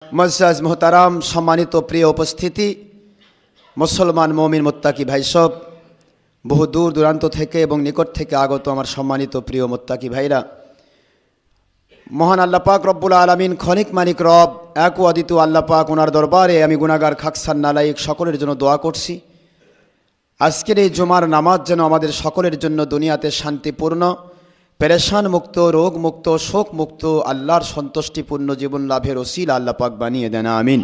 মুআজ্জাজ মোহতারাম, সম্মানিত প্রিয় উপস্থিতি, মুসলমান মুমিন মুত্তাকি ভাই সব, বহু দূর দূরান্ত থেকে এবং নিকট থেকে আগত আমার সম্মানিত প্রিয় মুত্তাকি ভাইরা, মহান আল্লাহ পাক রব্বুল আলামিন খনিক মানিক রব এক ও অদ্বিতীয় আল্লাহ পাক, ওনার দরবারে আমি গুনাহগার খাকসান নালায়েক সকলের জন্য দোয়া করছি। আজকের এই জুমার নামাজ যেন আমাদের সকলের জন্য দুনিয়াতে শান্তিপূর্ণ, পেরেশান মুক্ত, রোগ মুক্ত, শোক মুক্ত, আল্লাহর সন্তুষ্টিপূর্ণ জীবন লাভের ওসিলা আল্লাহ পাক বানিয়ে দেন, আমিন।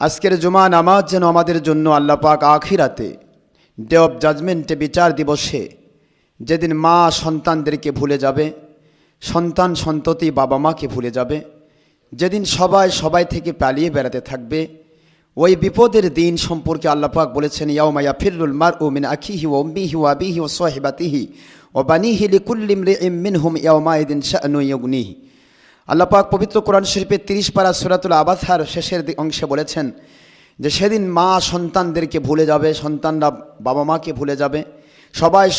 আজকের জুমা নামাজ যেন আমাদের জন্য আল্লাহ পাক আখিরাতে ডে অফ জাজমেন্টে, বিচার দিবসে, যেদিন মা সন্তানদেরকে ভুলে যাবে, সন্তান সন্ততি বাবা মাকে ভুলে যাবে, যেদিন সবাই থেকে পালিয়ে বেড়াতে থাকবে, ওই বিপদের দিন সম্পর্কে আল্লাহ পাক বলেছেন, ইয়াউমা ইয়াফিরুল মারউ মিন আখিহি ওয়া উম্মিহি ওয়া আবিহি ওয়া সাহিবাতিহি ওয়া বানিহি লিকুল্লি ইমরিইম মিনহুম ইয়াউমাইদিন শা'নুন ইউগনিহি। আল্লাহ পাক পবিত্র কোরআন শরীফের 30 পারা সূরাতুল আবাসার শেষের অংশে বলেছেন যে সেদিন মা সন্তানদেরকে ভুলে যাবে, সন্তানরা বাবা মাকে ভুলে যাবে,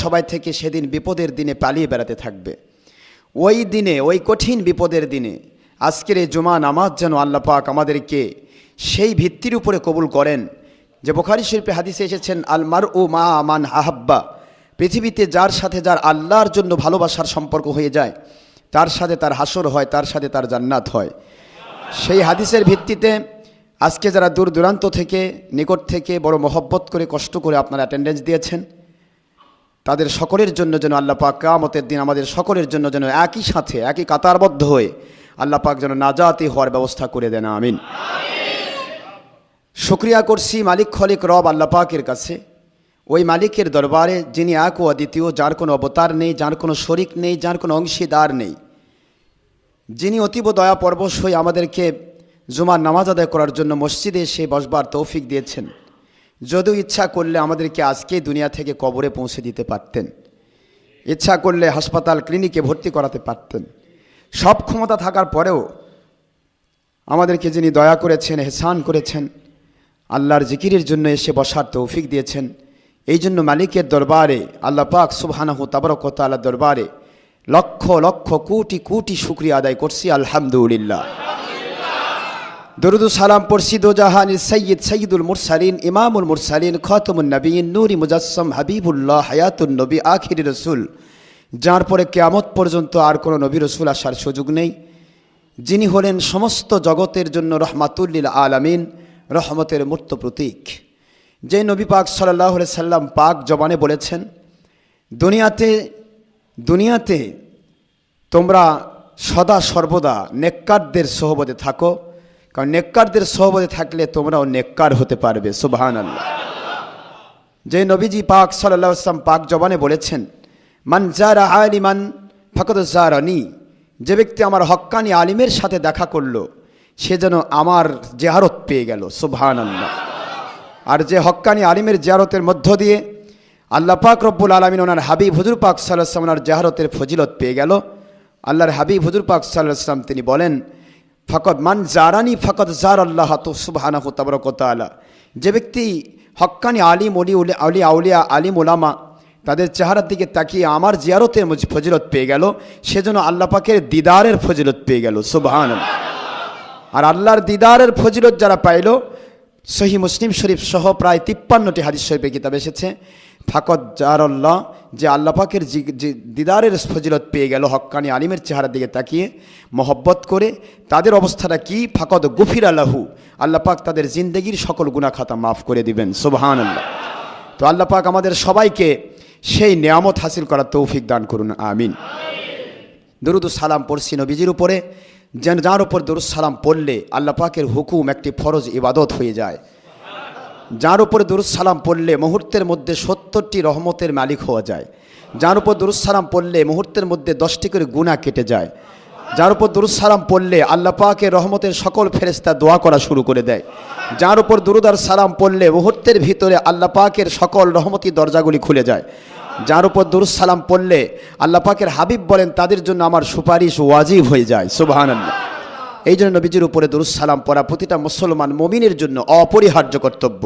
সবাই থেকে সেদিন বিপদের দিনে পালিয়ে বেড়াতে থাকবে। ওই দিনে, ওই কঠিন বিপদের দিনে আজকের এই জুমা নামাজ যেন আল্লাহ পাক আমাদেরকে সেই ভিত্তির উপরে কবুল করেন যে বুখারী শরীফে হাদিসে এসেছেন, আল মারউ মা মান আহাব্বা, পৃথিবীতে যার সাথে যার আল্লাহর জন্য ভালোবাসার সম্পর্ক হয়ে যায় তার সাথে তার হাসর হয়, তার সাথে তার জান্নাত হয়। সেই হাদিসের ভিত্তিতে আজকে যারা দূর দূরান্ত থেকে নিকট থেকে বড় মহব্বত করে কষ্ট করে আপনারা অ্যাটেন্ডেন্স দিয়েছেন, তাদের সকলের জন্য যেন আল্লাহ পাক কিয়ামতের দিন আমাদের সকলের জন্য যেন একই সাথে একই কাতারবদ্ধ হয়ে আল্লাহ পাক যেন নাজাতি হওয়ার ব্যবস্থা করে দেন, আমিন। শুকরিয়া করছি মালিক খলিক রব আল্লাহ পাকের কাছে, ওই মালিকের দরবারে যিনি এক ও অদ্বিতীয়, যার কোনো অবতার নেই, যার কোনো শরিক নেই, যার কোনো অংশীদার নেই, যিনি অতীব দয়া পরবশ হয়ে আমাদেরকে জুমার নামাজ আদায় করার জন্য মসজিদে এসে বসবার তৌফিক দিয়েছেন। যদিও ইচ্ছা করলে আমাদেরকে আজকে দুনিয়া থেকে কবরে পৌঁছে দিতে পারতেন, ইচ্ছা করলে হাসপাতাল ক্লিনিকে ভর্তি করাতে পারতেন, সব ক্ষমতা থাকার পরেও আমাদেরকে যিনি দয়া করেছেন, এহসান করেছেন, আল্লাহর জিকিরের জন্য এসে বসার তৌফিক দিয়েছেন, এই জন্য মালিকের দরবারে আল্লাহ পাক সুবহানাহু তাবারাক ওয়া তাআলার দরবারে লক্ষ লক্ষ কোটি কোটি শুকরিয়া আদায় করছি, আলহামদুলিল্লাহ। দরুদ ও সালাম পড়ছি দো জাহানের সৈয়দ সৈয়দুল মুরসালিন, ইমামুল মুরসালিন, খাতামুন নবীন, নূরি মুজাসসাম, হাবিবুল্লাহ, হায়াতুন নবী, আখিরি রসুল, যার পরে কিয়ামত পর্যন্ত আর কোনো নবী রসুল আসার সুযোগ নেই, যিনি হলেন সমস্ত জগতের জন্য রহমাতুল লিল আলামিন, রহমতের মূর্ত প্রতীক। যে নবী পাক সাল্লাল্লাহু আলাইহি সাল্লাম পাক জবানে বলেছেন, দুনিয়াতে তোমরা সদা সর্বদা নেককারদের সোহবতে থাকো, কারণ নেককারদের সোহবতে থাকলে তোমরাও নেককার হতে পারবে, সুবহানাল্লাহ। যে নবীজি পাক সাল্লাল্লাহু আলাইহি সাল্লাম পাক জবানে বলেছেন, মান যারা আলিমান ফাকাদ যারানি, যে ব্যক্তি আমার হক্কানি আলিমের সাথে দেখা করলো সে যেন আমার জিয়ারত পেয়ে গেল, সুবহানাল্লাহ। আর যে হক্কানি আলিমের জিয়ারতের মধ্য দিয়ে আল্লাহ পাক রব্বুল আলামিন ওনার হাবিব হুজুর পাক সাল্লাল্লাহু আলাইহি ওয়াসাল্লাম ওনার জিয়ারতের ফজিলত পেয়ে গেল, আল্লাহর হাবিব হুজুর পাক সাল্লাল্লাহু আলাইহি ওয়াসাল্লাম তিনি বলেন, ফাকাদ মান জারানি ফাকাদ জারাল্লাহ সুবহানাহু তাবারাক ওয়া তাআলা, যে ব্যক্তি হক্কানি আলিম ওলি আউলিয়া আলিম ওলামা তাদের চেহারার দিকে তাকিয়ে আমার জিয়ারতের ফজিলত পেয়ে গেল, সেজন্য আল্লাহ পাকের দিদারের ফজিলত পেয়ে গেল, সুবহানাল্লাহ। আর আল্লাহর দিদারের ফজিলত যারা পাইল, সহিহ মুসলিম শরীফ সহ প্রায় 53টি হাদিস শরীফের কিতাব এসেছে, ফাকাদ জারাল্লাহ, যে আল্লাহ পাকের দিদারের ফজিলত পেয়ে গেল হক্কানি আলিমের চেহারার দিকে তাকিয়ে মহব্বত করে, তাদের অবস্থাটা কি, ফাকাদ গুফিরা লাহু, আল্লাহ পাক তাদের জিন্দেগির সকল গুনাহ খাতা মাফ করে দিবেন, সুবহানাল্লাহ। তো আল্লাহ পাক আমাদের সবাইকে সেই নিয়ামত হাসিল করার তৌফিক দান করুন, আমিন। দরুদ ও সালাম পড়ছি নবীজির উপরে, যার উপর দরুদ সালাম পড়লে আল্লাহ পাকের হুকুম একটি ফরজ ইবাদত হয়ে যায়, যার উপরে দরুদ সালাম পড়লে মুহূর্তের মধ্যে 70টি রহমতের মালিক হওয়া যায়, যার উপর দরুদ সালাম পড়লে মুহূর্তের মধ্যে 10টি করে গুনাহ কেটে যায়, যার উপর দরুদ সালাম পড়লে আল্লাহ পাকের রহমতের সকল ফেরেশতা দোয়া করা শুরু করে দেয়, যার উপর দরুদ আর সালাম পড়লে মুহূর্তের ভিতরে আল্লাহ পাকের সকল রহমতি দরজাগুলি খুলে যায়, যার উপর দরুদ সালাম পড়লে আল্লাহ পাকের হাবিব বলেন তাদের জন্য আমার সুপারিশ ওয়াজিব হয়ে যায়, সুবহানাল্লাহ। এই জন্য নবীজির উপরে দরুদ সালাম পড়া প্রতিটা মুসলমান মুমিনের জন্য অপরিহার্য কর্তব্য।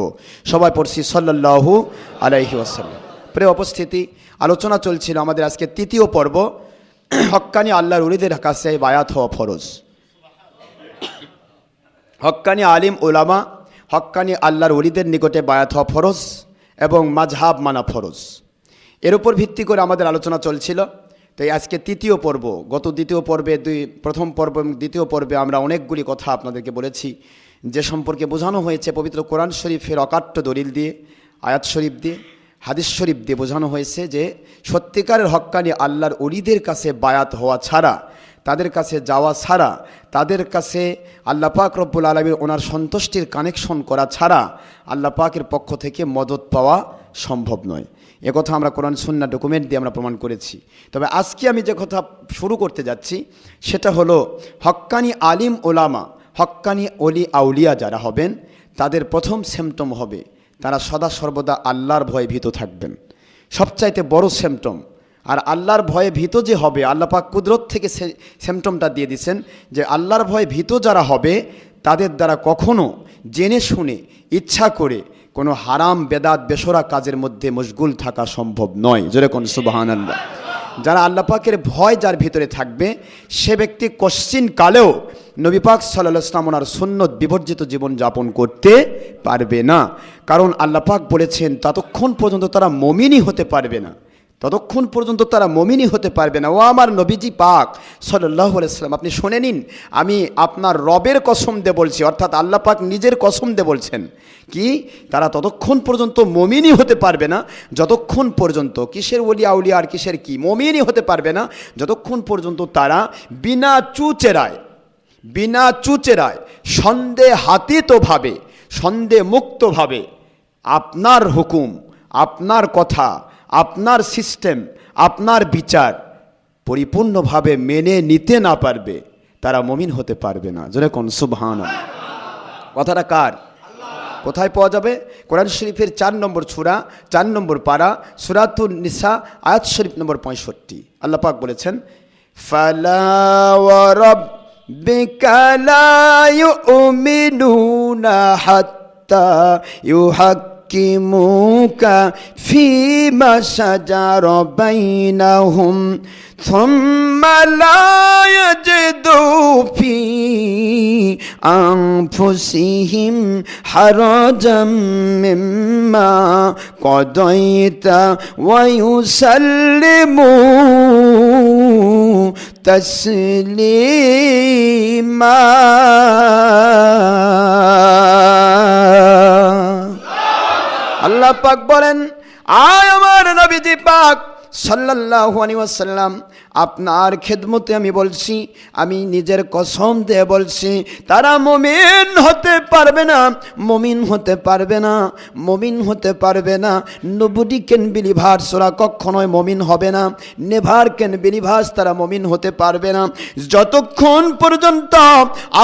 সবাই পড়ছি সাল্লাল্লাহু আলাইহি ওয়াসাল্লাম। প্রিয় উপস্থিতি, আলোচনা চলছিল আমাদের আজকে তৃতীয় পর্ব, হক্কানি আল্লাহর ওলিদের কাছে বায়াত হওয়া ফরজ। হক্কানি আলিম ওলামা, হক্কানি আল্লাহর ওলিদের নিকটে বায়াত হওয়া ফরজ এবং মাযহাব মানা ফরজ। এর উপর ভিত্তি করে আমাদের আলোচনা চলছিল। তো আজকে তৃতীয় পর্ব, গত দ্বিতীয় পর্বে প্রথম পর্ব এবং দ্বিতীয় পর্বে আমরা অনেকগুলি কথা আপনাদেরকে বলেছি, যে সম্পর্কে বোঝানো হয়েছে পবিত্র কোরআন শরীফের অকাট্য দলিল দিয়ে, আয়াত শরীফ দিয়ে, হাদিস শরীফ দিয়ে বোঝানো হয়েছে যে সত্যিকারের হক্কানি আল্লাহর ওলিদের কাছে বায়াত হওয়া ছাড়া, তাদের কাছে যাওয়া ছাড়া, তাদের কাছে আল্লাহ পাক রব্বুল আলামিন ওনার সন্তুষ্টির কানেকশন করা ছাড়া আল্লাহ পাকের পক্ষ থেকে মদত পাওয়া সম্ভব নয়। একথা আমরা কোরআন সুন্নাহ ডকুমেন্ট দিয়ে আমরা প্রমাণ করেছি। তবে আজকে আমি যে কথা শুরু করতে যাচ্ছি সেটা হলো হক্কানি আলিম ওলামা, হক্কানি অলি আউলিয়া যারা হবেন তাদের প্রথম সিমটম হবে তারা সদা সর্বদা আল্লাহর ভয়ে ভীত থাকবেন, সবচাইতে বড় সিমটম। আর আল্লাহর ভয়ে ভীত যে হবে, আল্লাহ পাক কুদরত থেকে সিমটমটা দিয়ে দিয়েছেন যে আল্লাহর ভয়ে ভীত যারা হবে তাদের দ্বারা কখনো জেনে শুনে ইচ্ছা করে কোনো হারাম বেদাত বেশরা কাজের মধ্যে মশগুল থাকা সম্ভব নয়। জোরে কোন সুবহানাল্লাহ। যারা আল্লাহ পাকের ভয় যার ভিতরে থাকবে সে ব্যক্তি কশ্চিন কালেও নবী পাক সাল্লাল্লাহু আলাইহি ওয়াসাল্লাম ওনার সুন্নত বিবর্জিত জীবন যাপন করতে পারবে না। কারণ আল্লাহ পাক বলেছেন ততক্ষণ পর্যন্ত তারা মুমিনই হতে পারবে না, ততক্ষণ পর্যন্ত তারা মুমিনই হতে পারবে না। ও আমার নবীজি পাক সাল্লাল্লাহু আলাইহি ওয়াসাল্লাম, আপনি শুনে নিন, আমি আপনার রবের কসম দিয়ে বলছি, অর্থাৎ আল্লাহ পাক নিজের কসম দিয়ে বলছেন কি তারা ততক্ষণ পর্যন্ত মুমিনই হতে পারবে না যতক্ষণ পর্যন্ত, কিসের ওলি আউলিয়া আর কিসের কি, মুমিনই হতে পারবে না যতক্ষণ পর্যন্ত তারা বিনা চুচেরায় সন্দেহাতীতভাবে, সন্দেহমুক্তভাবে আপনার হুকুম, আপনার কথা, আপনার সিস্টেম, আপনার বিচার পরিপূর্ণভাবে মেনে নিতে না পারবে, তারা মুমিন হতে পারবে না। জোরে কোন সুবহানাল্লাহ। কথাটা কার? কোথায় পাওয়া যাবে? কোরআন শরীফের 4 নম্বর সূরা, 4 নম্বর পারা, সূরাতুন নিসা, আয়াত শরীফ নম্বর 65। আল্লাহ পাক বলেছেন ফালা ওয়া রাব্বিকা লা ইউমিনুনা হাত্তা ইউহাক্কিমুকা ফীমা শাজারা বাইনাহুম থুম্মা লা ইয়াজিদু ফী আনফুসিহিম হারাজাম মিম্মা কাদাইতা ওয়া ইউসাল্লিমু তাসলিমা। আল্লাহ পাক বলেন, আয় আমার নবীজি পাক সাল্লাল্লাহু আলাইহি ওয়াসাল্লাম, আপনার খেদমতে আমি বলছি, আমি নিজের কসম দিয়ে বলছি, তারা মুমিন হতে পারবে না, মুমিন হতে পারবে না, মুমিন হতে পারবে না। নোবডি ক্যান বিলিভার্স, ওরা কখনোই মুমিন হবে না। নেভার ক্যান বিলিভার্স, তারা মুমিন হতে পারবে না যতক্ষণ পর্যন্ত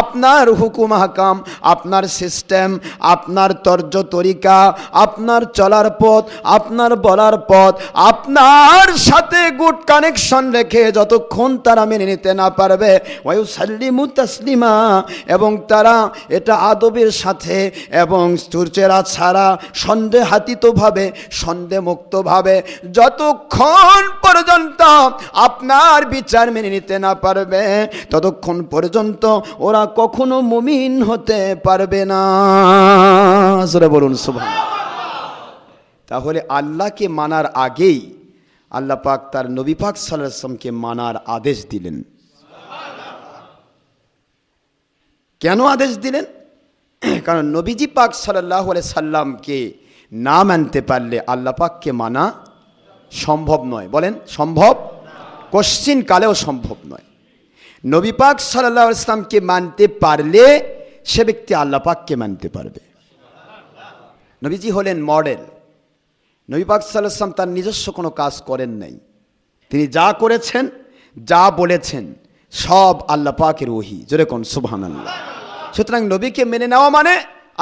আপনার হুকুম হাকাম, আপনার সিস্টেম, আপনার তর্জ তরিকা, আপনার চলার পথ, আপনার বলার পথ, আপনার সাথে গুড কানেকশন রেখে যতক্ষণ তারা মেনে নিতে না পারবে, ওয়ায়ুসাল্লিমু তাসলিমা, এবং তারা এটা আদবের সাথে এবং চুরচেরা ছাড়া সন্দেহাতীতভাবে, সন্দেহমুক্তভাবে যতক্ষণ পর্যন্ত আপনার বিচার মেনে নিতে না পারবে ততক্ষণ পর্যন্ত ওরা কখনো মুমিন হতে পারবে না। জোরে বলুন সুবহানাল্লাহ। তাহলে আল্লাহকে মানার আগেই আল্লাহ পাক তার নবী পাক সাল্লাল্লাহু আলাইহি ওয়াসাল্লামকে মানার আদেশ দিলেন। কেন আদেশ দিলেন? কারণ নবীজি পাক সাল্লাল্লাহু আলাইহি সাল্লামকে না মানতে পারলে আল্লাহ পাককে মানা সম্ভব নয়। বলেন সম্ভব? কোশ্চিন কালেও সম্ভব নয়। নবী পাক সাল্লাল্লাহু আলাইহি সাল্লামকে মানতে পারলে সে ব্যক্তি আল্লাহ পাককে মানতে পারবে। নবীজি হলেন মডেল। নবী পাক সাল্লাল্লাহু আলাইহি ওয়াসাল্লাম তার নিজস্ব কোনো কাজ করেন নাই। তিনি যা করেছেন, যা বলেছেন সব আল্লাহ পাকের ওহী। জোরে কোন সুবহানাল্লাহ। সুতরাং নবীকে মেনে নেওয়া মানে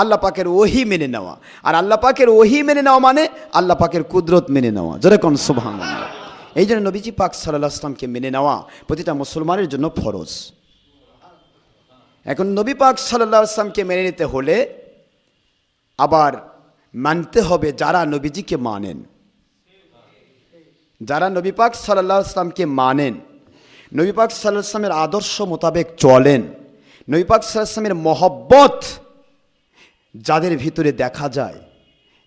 আল্লাহ পাকের ওহী মেনে নেওয়া, আর আল্লাহ পাকের ওহী মেনে নেওয়া মানে আল্লাহ পাকের কুদরত মেনে নেওয়া। জোরে কোন সুবহানাল্লাহ। এই জন্য নবীজি পাক সাল্লাল্লাহু আলাইহি ওয়াসাল্লামকে মেনে নেওয়া প্রতিটা মুসলমানের জন্য ফরজ। এখন নবী পাক সাল্লাল্লাহু আলাইহি ওয়াসাল্লামকে মেনে নিতে হলে আবার মানতে হবে যারা নবীজিকে মানেন, যারা নবী পাক সাল্লাল্লাহু আলাইহি ওয়াসাল্লামকে মানেন, নবী পাক সাল্লাল্লাহু আলাইহি ওয়াসাল্লামের আদর্শ মোতাবেক চলেন, নবী পাক সাল্লাল্লাহু আলাইহি ওয়াসাল্লামের মহব্বত যাদের ভিতরে দেখা যায়,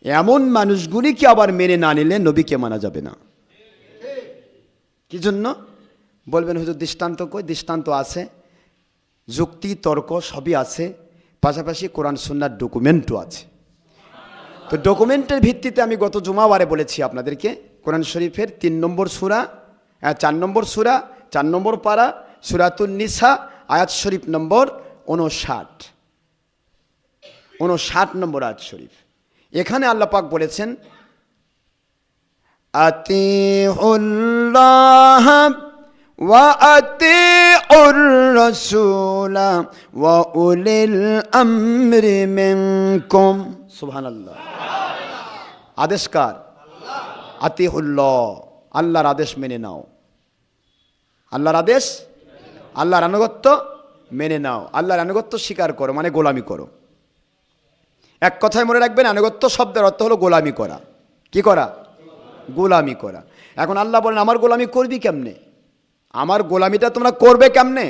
এমন মানুষগুলিকে আবার মেনে না নিলে নবীকে মানা যাবে না। কি জন্য বলবেন হুজুর দৃষ্টান্ত কই? দৃষ্টান্ত আছে, যুক্তি তর্ক সবই আছে, পাশাপাশি কোরআন সুন্নাহর ডকুমেন্টও আছে। তো ডকুমেন্টের ভিত্তিতে আমি গত জুমাবারে বলেছি আপনাদেরকে, কোরআন শরীফের 3 নম্বর সূরা, 4 নম্বর সূরা, 4 নম্বর পারা, সূরাতুন নিসা, আয়াত শরীফ নম্বর 59 নম্বর আয়াত শরীফ। এখানে আল্লাহ পাক বলেছেন, আতিউল্লাহ ওয়া আতিউর রাসূল ওয়া উলিল আমরি মিনকুম। সুবহানাল্লাহ। আদেশ কার? আতিউল্লাহ, আল্লাহর আদেশ মেনে নাও। আল্লাহর আদেশ, আল্লাহর আনুগত্য মেনে নাও। আল্লাহর আনুগত্য স্বীকার করো মানে গোলামি করো। এক কথায় মনে রাখবেন, আনুগত্য শব্দের অর্থ হলো গোলামি করা। কি করা? গোলামি করা। এখন আল্লাহ বলেন আমার গোলামি করবি কেমনে? আমার গোলামিটা তোমরা করবে কেমনে?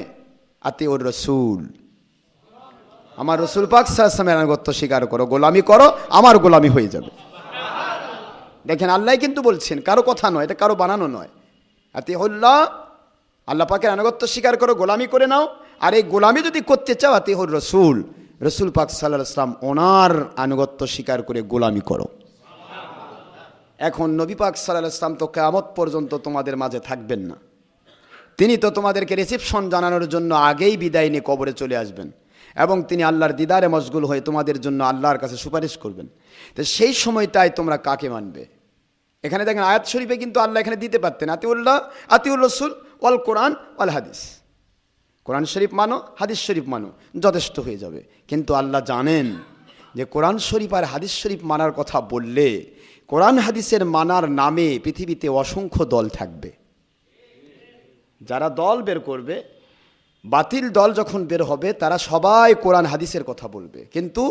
আতিউর রাসূল, আমার রাসূল পাক সাল্লাল্লাহু আলাইহি ওয়াসাল্লামের আনুগত্য স্বীকার করো, গোলামি করো, আমার গোলামি হয়ে যাবে। দেখেন আল্লাহ কিন্তু বলছেন, কারো কথা নয়, এটা কারো বানানো নয়। আতিউল্লাহ, আল্লাহ পাকের আনুগত্য স্বীকার করো, গোলামি করে নাও। আর এই গোলামি যদি করতে চাও, আতিউর রাসূল, রাসূল পাক সাল্লাল্লাহু আলাইহি ওয়াসাল্লাম ওনার আনুগত্য স্বীকার করে গোলামি করো। এখন নবী পাক সাল্লাল্লাহু আলাইহি ওয়াসাল্লাম তো কিয়ামত পর্যন্ত তোমাদের মাঝে থাকবেন না। তিনি তো তোমাদেরকে রিসেপশন জানানোর জন্য আগেই বিদায় নিয়ে কবরে চলে আসবেন এবং তিনি আল্লাহর দিদারে মশগুল হয়ে তোমাদের জন্য আল্লাহর কাছে সুপারিশ করবেন। তো সেই সময়টায় তোমরা কাকে মানবে? এখানে দেখেন আয়াত শরীফে কিন্তু আল্লাহ এখানে দিতে পারতেন আতিউল্লাহ, আতিউর রাসূল ওয়াল কোরআন ওয়াল হাদিস। কোরআন শরীফ মানো, হাদিস শরীফ মানো, যথেষ্ট হয়ে যাবে। কিন্তু আল্লাহ জানেন যে কোরআন শরীফ আর হাদিস শরীফ মানার কথা বললে কোরআন হাদিসের মানার নামে পৃথিবীতে অসংখ্য দল থাকবে। যারা দল বের করবে, বাতিল দল যখন বের হবে, তারা সবাই কোরআন হাদিসের কথা বলবে, কিন্তু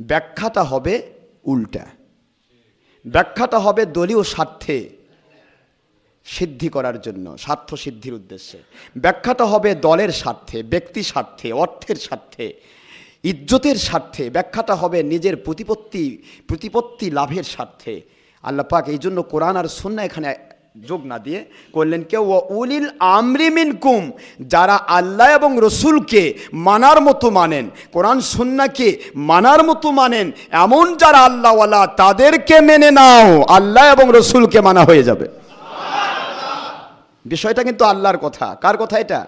ব্যাখ্যাটা হবে উল্টা। ব্যাখ্যাটা হবে দলীয় স্বার্থে সিদ্ধি করার জন্য, স্বার্থ সিদ্ধির উদ্দেশ্যে। ব্যাখ্যাটা হবে দলের স্বার্থে, ব্যক্তি স্বার্থে, অর্থের স্বার্থে, ইজ্জতের স্বার্থে। ব্যাখ্যাটা হবে নিজের প্রতিপত্তি লাভের স্বার্থে। আল্লাহ পাক এই জন্য কোরআন আর সুন্নাহ এখানে যোগ না দিয়ে করলেন কেউ উলিল আমরি মিনকুম, যারা আল্লাহ এবং রসুলকে মানার মতো মানেন, কোরআন সুন্নাহকে মানার মতো মানেন, এমন যারা আল্লাহওয়ালা তাদেরকে মেনে নাও, আল্লাহ এবং রসুলকে মানা হয়ে যাবে। বিষয়টা কিন্তু আল্লাহর কথা। কার কথা এটা?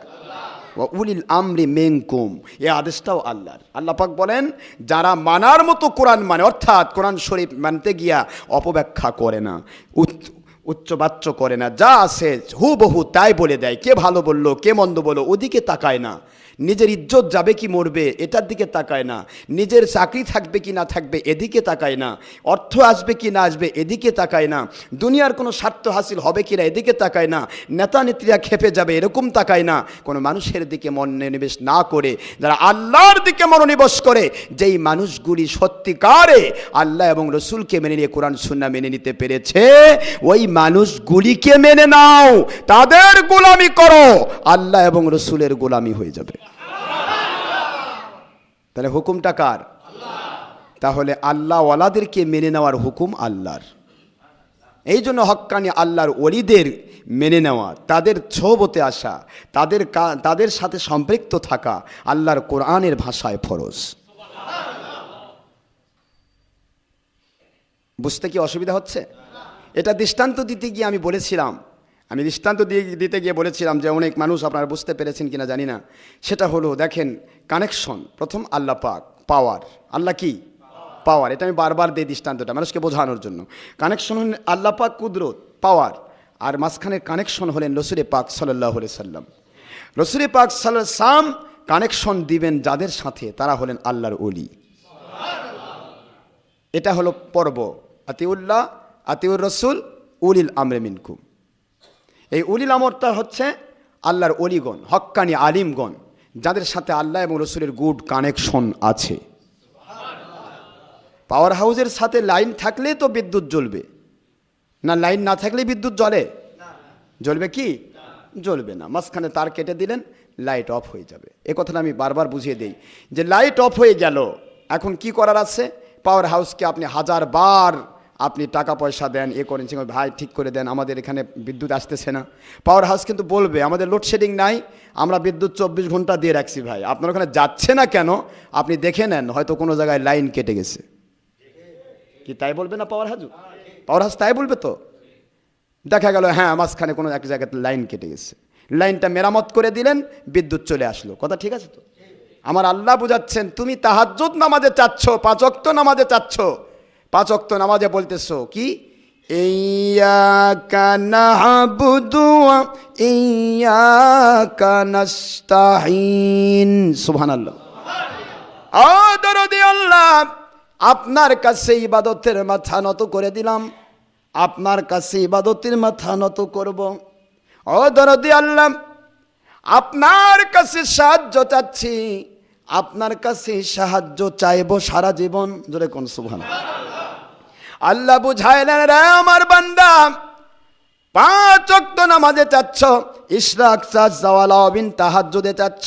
উলিল আমরি মিনকুম, এই আদেশটাও আল্লাহর। আল্লাহ পাক বলেন যারা মানার মতো কোরআন মানে, অর্থাৎ কোরআন শরীফ মানতে গিয়া অপব্যাখ্যা করে না, উচ্চবাচ্য করে না, যা আছে হুবহু তাই বলে দেয়। কে ভালো বললো, কে মন্দ বললো, ওদিকে তাকায় না। নিজের ইজ্জত যাবে কি মরবে এটার দিকে তাকায় না। নিজের চাকরি থাকবে কি না থাকবে এদিকে তাকায় না। অর্থ আসবে কি না আসবে এদিকে তাকায় না। দুনিয়ার কোনো স্বার্থ হাসিল হবে কি না এদিকে তাকায় না। নেতা নেত্রীরা খেপে যাবে এরকম তাকায় না। কোনো মানুষের দিকে মনোনিবেশ না করে যারা আল্লাহর দিকে মনোনিবেশ করে, যেই মানুষগুলি সত্যিকারে আল্লাহ এবং রসুলকে মেনে নিয়ে কোরআন সুন্নাহ মেনে নিতে পেরেছে, ওই মানুষগুলিকে মেনে নাও, তাদের গোলামি করো, আল্লাহ এবং রসুলের গোলামি হয়ে যাবে। তাহলে হুকুমটা কার? তাহলে আল্লাহ ওয়ালাদেরকে মেনে নেওয়ার হুকুম আল্লাহর। এই জন্য হক্কানি আল্লাহর ওলিদের মেনে নেওয়া, তাদের সোহবতে আসা, তাদের সাথে সম্পৃক্ত থাকা আল্লাহর কোরআনের ভাষায় ফরজ। বুঝতে কি অসুবিধা হচ্ছে? এটা দৃষ্টান্ত দিতে গিয়ে আমি বলেছিলাম, দিতে গিয়ে বলেছিলাম যে অনেক মানুষ আপনারা বুঝতে পেরেছেন কিনা জানি না। সেটা হলো দেখেন কানেকশন, প্রথম আল্লাহ পাক, পাওয়ার। আল্লাহ কি? পাওয়ার। এটা আমি বারবার দিই দৃষ্টান্তটা মানুষকে বোঝানোর জন্য। কানেকশন হলেন আল্লাহ পাক কুদরত, পাওয়ার, আর মাঝখানের কানেকশন হলেন রসুল পাক সাল্লাল্লাহু আলাইহি সাল্লাম। রসুল পাক সাল্লাল্লাহু আলাইহি সাল্লাম কানেকশন দিবেন যাদের সাথে, তারা হলেন আল্লাহর ওলি। এটা হলো পর্ব আতিউল্লাহ, আতিউর রসুল, উলিল আমরি মিনকুম। এই উলিল আমরটা হচ্ছে আল্লাহর অলিগণ, হক্কানি আলিমগণ, যাদের সাথে আল্লাহ এবং রসুলের গুড কানেকশন আছে। পাওয়ার হাউসের সাথে লাইন থাকলে তো বিদ্যুৎ জ্বলবে না, লাইন না থাকলে বিদ্যুৎ জ্বলে? জ্বলবে কি? জ্বলবে না। মাঝখানে তার কেটে দিলেন, লাইট অফ হয়ে যাবে। এ কথাটা আমি বারবার বুঝিয়ে দিই যে লাইট অফ হয়ে গেল, এখন কি করার আছে? পাওয়ার হাউসকে আপনি 1000 বার আপনি টাকা পয়সা দেন, এ করেন, ভাই ঠিক করে দেন, আমাদের এখানে বিদ্যুৎ আসতেছে না। পাওয়ার হাউস কিন্তু বলবে আমাদের লোডশেডিং নাই, আমরা বিদ্যুৎ 24 ঘন্টা দিয়ে রাখছি, ভাই আপনার ওখানে যাচ্ছে না কেন? আপনি দেখে নেন, হয়তো কোনো জায়গায় লাইন কেটে গেছে। কি তাই বলবে না পাওয়ার হাউস? পাওয়ার হাউস তাই বলবে তো। দেখা গেল হ্যাঁ মাঝখানে কোনো এক জায়গাতে লাইন কেটে গেছে, লাইনটা মেরামত করে দিলেন, বিদ্যুৎ চলে আসলো। কথা ঠিক আছে তো? আমার আল্লাহ বুঝাচ্ছেন, তুমি তাহাজ্জুদ নামাজে চাচ্ছ, 5 ওয়াক্ত নামাজে চাচ্ছ, 5 ওয়াক্ত নামাজে বলতেছো কি ইয়্যাকা না'বুদু ওয়া ইয়্যাকা নাস্তাঈন। সুবহানাল্লাহ। ও দরদি আল্লাহ, আপনার কাছে ইবাদতের মাথা নত করে দিলাম, আপনার কাছে ইবাদতের মাথা নত করব। ও দরদি আল্লাহ, আপনার কাছে সাহায্য চাচ্ছি, আপনার কাছে সাহায্য চাইব সারা জীবন। জোরে কোন সুবহানাল্লাহ। আল্লাহ বুঝাইলেন, রে আমার বান্দা, 5 ওয়াক্ত নামাজে চাচ্ছ, ইশরাক সাজ জাওয়ালাবিন তাহাজ্জুদে চাচ্ছ,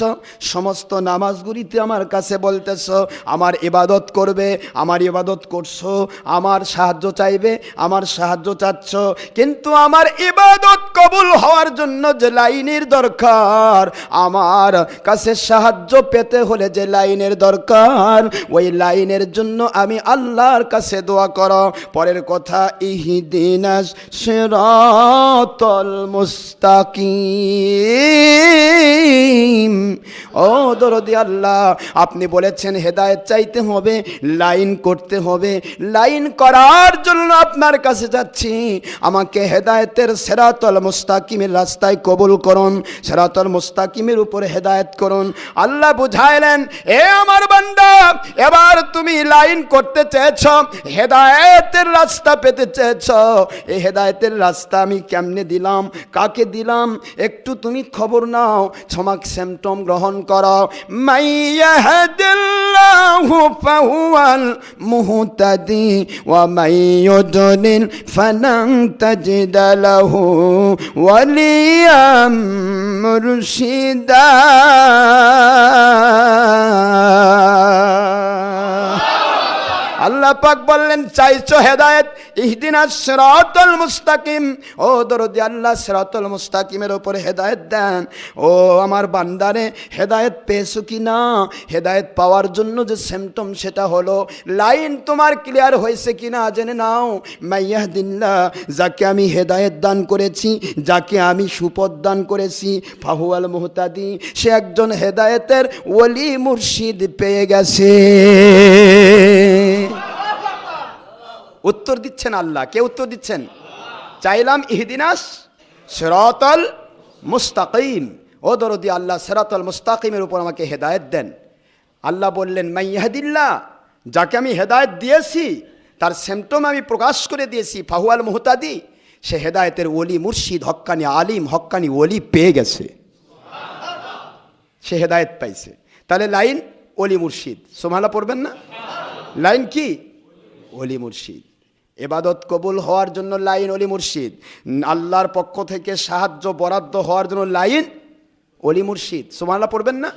সমস্ত নামাজগুলিতে আমার কাছে বলতেছ আমার ইবাদত করবে, আমার ইবাদত করছো, আমার সাহায্য চাইবে, আমার সাহায্য চাচ্ছ, কিন্তু আমার ইবাদত কবুল হওয়ার জন্য যে লাইনের দরকার, আমার কাছে সাহায্য পেতে হলে যে লাইনের দরকার, ওই লাইনের জন্য আমি আল্লাহর কাছে দোয়া করো। পরের কথা, ইহদিনাস সিরাতাল মুস্তাকিম। ও দরদি আল্লাহ, আপনি বলেছেন হেদায়েত চাইতে হবে, লাইন করতে হবে, লাইন করার জন্য আপনার কাছে যাচ্ছি, আমাকে হেদায়েতের সিরাতাল মুস্তাকিমের রাস্তায় কবুল করুন, সিরাতাল মুস্তাকিমের উপরে হেদায়েত করুন। আল্লাহ বুঝাইলেন, এ আমার বান্দা, এবার তুমি লাইন করতে চেয়েছ, হেদায়েতের রাস্তা পেতে চেয়েছ, এই হেদায়েতের রাস্তা আমি কেমনে দিলাম, কাকে দিলাম, একটু তুমি খবর নাও, ছমাক সিমটম গ্রহণ করো। মাইয়াহদিল্লাহু ফাহুয়াল মুহতাদি ওয়া মাইয়ুদলিল ফালান তাজিদ লাহু ওয়ালিয়াম মুরশিদা। আল্লাহ পাক বললেন, চাইছো হেদায়েত, ইহদিনাস সিরাতাল মুস্তাকিম। ও দরদি আল্লাহ, সিরাতাল মুস্তাকিমের উপরে হেদায়েত দেন। ও আমার বান্দারে, হেদায়েত পেয়েছো কি না? হেদায়েত পাওয়ার জন্য যে সিমটম, সেটা হলো লাইন তোমার ক্লিয়ার হয়েছে কিনা জেনে নাও। মাইয়াহদিল্লাহ, যাকে আমি হেদায়েত দান করেছি, যাকে আমি সুপথ দান করেছি, ফাহুয়াল মুহতাদি, সে একজন হেদায়েতের ওলি মুর্শিদ পেয়ে গেছে। উত্তর দিচ্ছেন আল্লাহ। কে উত্তর দিচ্ছেন? চাইলাম ইহদিনাস সিরাতাল মুস্তাকিম। ও দরদি আল্লাহ, সিরাতাল মুস্তাকিমের উপর আমাকে হেদায়েত দেন। আল্লাহ বললেন, মাইয়াহদিল্লাহ, যাকে আমি হেদায়েত দিয়েছি, তার সিমটম আমি প্রকাশ করে দিয়েছি, ফাহুয়াল মুহতাদি, সে হেদায়েতের ওলি মুর্শিদ, হক্কানি আলিম, হক্কানি ওলি পেয়ে গেছে, সে হেদায়েত পাইছে। তাহলে লাইন ওলি মুর্শিদ। সুবহানাল্লাহ পড়বেন না? লাইন কি? ওলি মুর্শিদ। ইবাদত কবুল হওয়ার জন্য লাইন ওলি মুর্শিদ, আল্লাহর পক্ষ থেকে সাহায্য বরাদ্দ হওয়ার জন্য লাইন ওলি মুর্শিদ। সুবহানাল্লাহ পড়বেন না?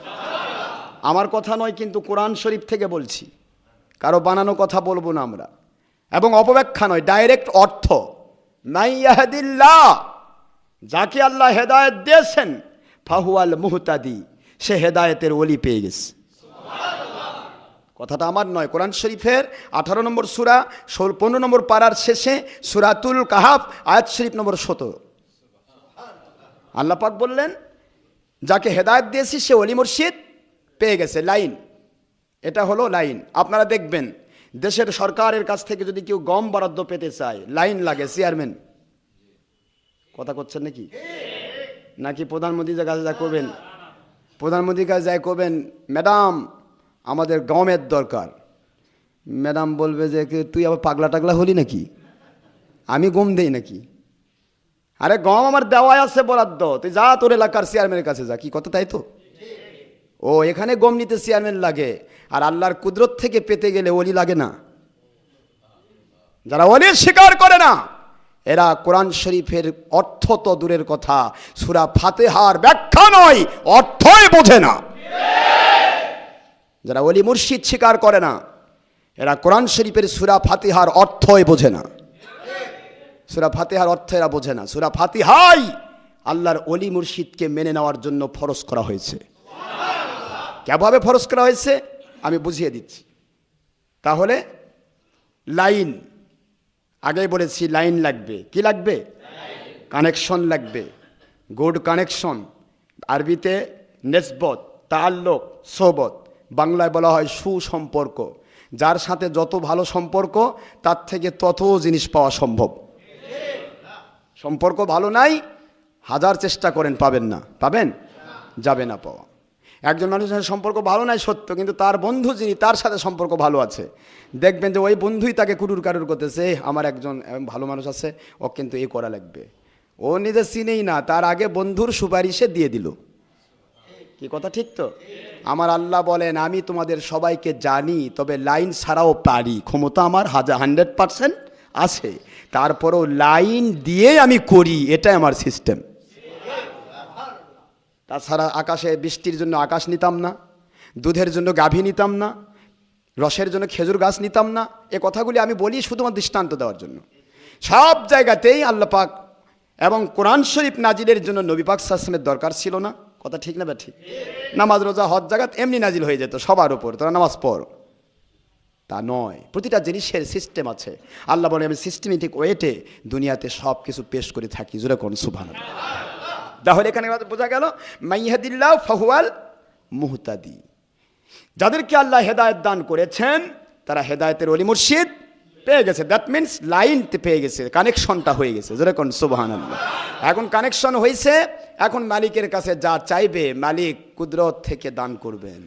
আমার কথা নয়, কিন্তু কোরআন শরীফ থেকে বলছি, কারো বানানো কথা বলবো না আমরা, এবং অপব্যাখ্যা নয়, ডাইরেক্ট অর্থ। মাইয়াহদিল্লাহ, যাকে আল্লাহ হেদায়েত দিয়েছেন, ফাহুয়াল মুহতাদি, সে হেদায়েতের ওলি পেয়ে গেছে। কথাটা আমার নয়, কোরআন শরীফের 18 নম্বর সূরা 15 নম্বর পারার শেষে সূরাতুল কাহাফ আয়াত শরীফ নম্বর 17। আল্লাহ পাক বললেন, যাকে হেদায়েত দিয়েছি সে ওলি মুর্শিদ পেয়ে গেছে। লাইন, এটা হলো লাইন। আপনারা দেখবেন, দেশের সরকারের কাছ থেকে যদি কেউ গম বরাদ্দ পেতে চায়, লাইন লাগে। চেয়ারম্যান, কথা করছেন নাকি? নাকি প্রধানমন্ত্রীর কাছে যা করবেন, প্রধানমন্ত্রীর কাছে যাই করবেন, ম্যাডাম আমাদের গমের দরকার। ম্যাডাম বলবে যে তুই আবার পাগলা টাগলা হলি নাকি, আমি গম দেই নাকি? আরে গম আমার দেওয়াই আছে বরাদ্দ, তুই যা তোর এলাকার চেয়ারম্যানের কাছে যা। কি কথা, তাই তো? ও এখানে গম নিতে চেয়ারম্যান লাগে, আর আল্লাহর কুদরত থেকে পেতে গেলে ওলি লাগে না। যারা ওলি স্বীকার করে না, এরা কোরআন শরীফের অর্থ তো দূরের কথা, সূরা ফাতিহার ব্যাখ্যা নয় অর্থই বোঝে না। যারা ওলি মুর্শিদ স্বীকার করে না, এরা কোরআন শরীফের সূরা ফাতিহার অর্থই বোঝে না। সূরা ফাতিহার অর্থ এরা বোঝে না। সূরা ফাতিহাই আল্লাহর ওলি মুর্শিদকে মেনে নেওয়ার জন্য ফরজ করা হয়েছে। কিভাবে ফরজ করা হয়েছে আমি বুঝিয়ে দিচ্ছি। তাহলে লাইন, আগেই বলেছি লাইন লাগবে। কি লাগবে? কানেকশন লাগবে, গুড কানেকশন। আরবিতে নেসবত, তাআল্লুক, সোহবত, বাংলায় বলা হয় সুসম্পর্ক। যার সাথে যত ভালো সম্পর্ক তার থেকে তত জিনিস পাওয়া সম্ভব। সম্পর্ক ভালো নাই, হাজার চেষ্টা করেন পাবেন না। পাবেন? যাবে না পাওয়া। একজন মানুষের সাথে সম্পর্ক ভালো নাই সত্য, কিন্তু তার বন্ধু যিনি তার সাথে সম্পর্ক ভালো আছে, দেখবেন যে ওই বন্ধুই তাকে কুটুর কারুর করতেছে, আমার একজন ভালো মানুষ আছে, ও কিন্তু এই করা লাগবে। ও নিজে চিনেই না, তার আগে বন্ধুর সুপারিশে দিয়ে দিল। কি কথা ঠিক তো? আমার আল্লাহ বলেন আমি তোমাদের সবাইকে জানি, তবে লাইন ছাড়াও পারি, ক্ষমতা আমার 100% আছে, তারপরেও লাইন দিয়ে আমি করি, এটাই আমার সিস্টেম। তাছাড়া আকাশে বৃষ্টির জন্য আকাশ নিতাম না, দুধের জন্য গাভী নিতাম না, রসের জন্য খেজুর গাছ নিতাম না। এ কথাগুলি আমি বলি শুধুমাত্র দৃষ্টান্ত দেওয়ার জন্য। সব জায়গাতেই আল্লাহ পাক এবং কোরআন শরীফ নাজিলের জন্য নবী পাক সাল্লাল্লাহু আলাইহি ওয়াসাল্লামের দরকার ছিল না। কথা ঠিক না? ঠিক। নামাজ রোজা হজ জাকাত এমনি নাজিল হয়ে যেত সবার উপর, তোরা নামাজ পড়, তা নয়। প্রতিটা জিনিসের সিস্টেম আছে। আল্লাহ বলে আমি সিস্টেমেটিক ওয়েতে দুনিয়াতে সব কিছু পেশ করে থাকি। জোরে কোন সুবহানাল্লাহ। তাহলে এখানে বোঝা গেল মাইয়াহদিল্লাহু ফাহুয়াল মুহতাদি। যাদেরকে আল্লাহ হেদায়েত দান করেছেন তারা হেদায়েতের ওলি মুর্শিদ পেয়ে গেছে। দ্যাট মিনস লাইন পেয়ে গেছে, কানেকশনটা হয়ে গেছে। যেরকম সুবহানাল্লাহ। এখন কানেকশন হয়েছে, এখন মালিকের কাছে যা চাইবে মালিক কুদরত থেকে দান করবেন।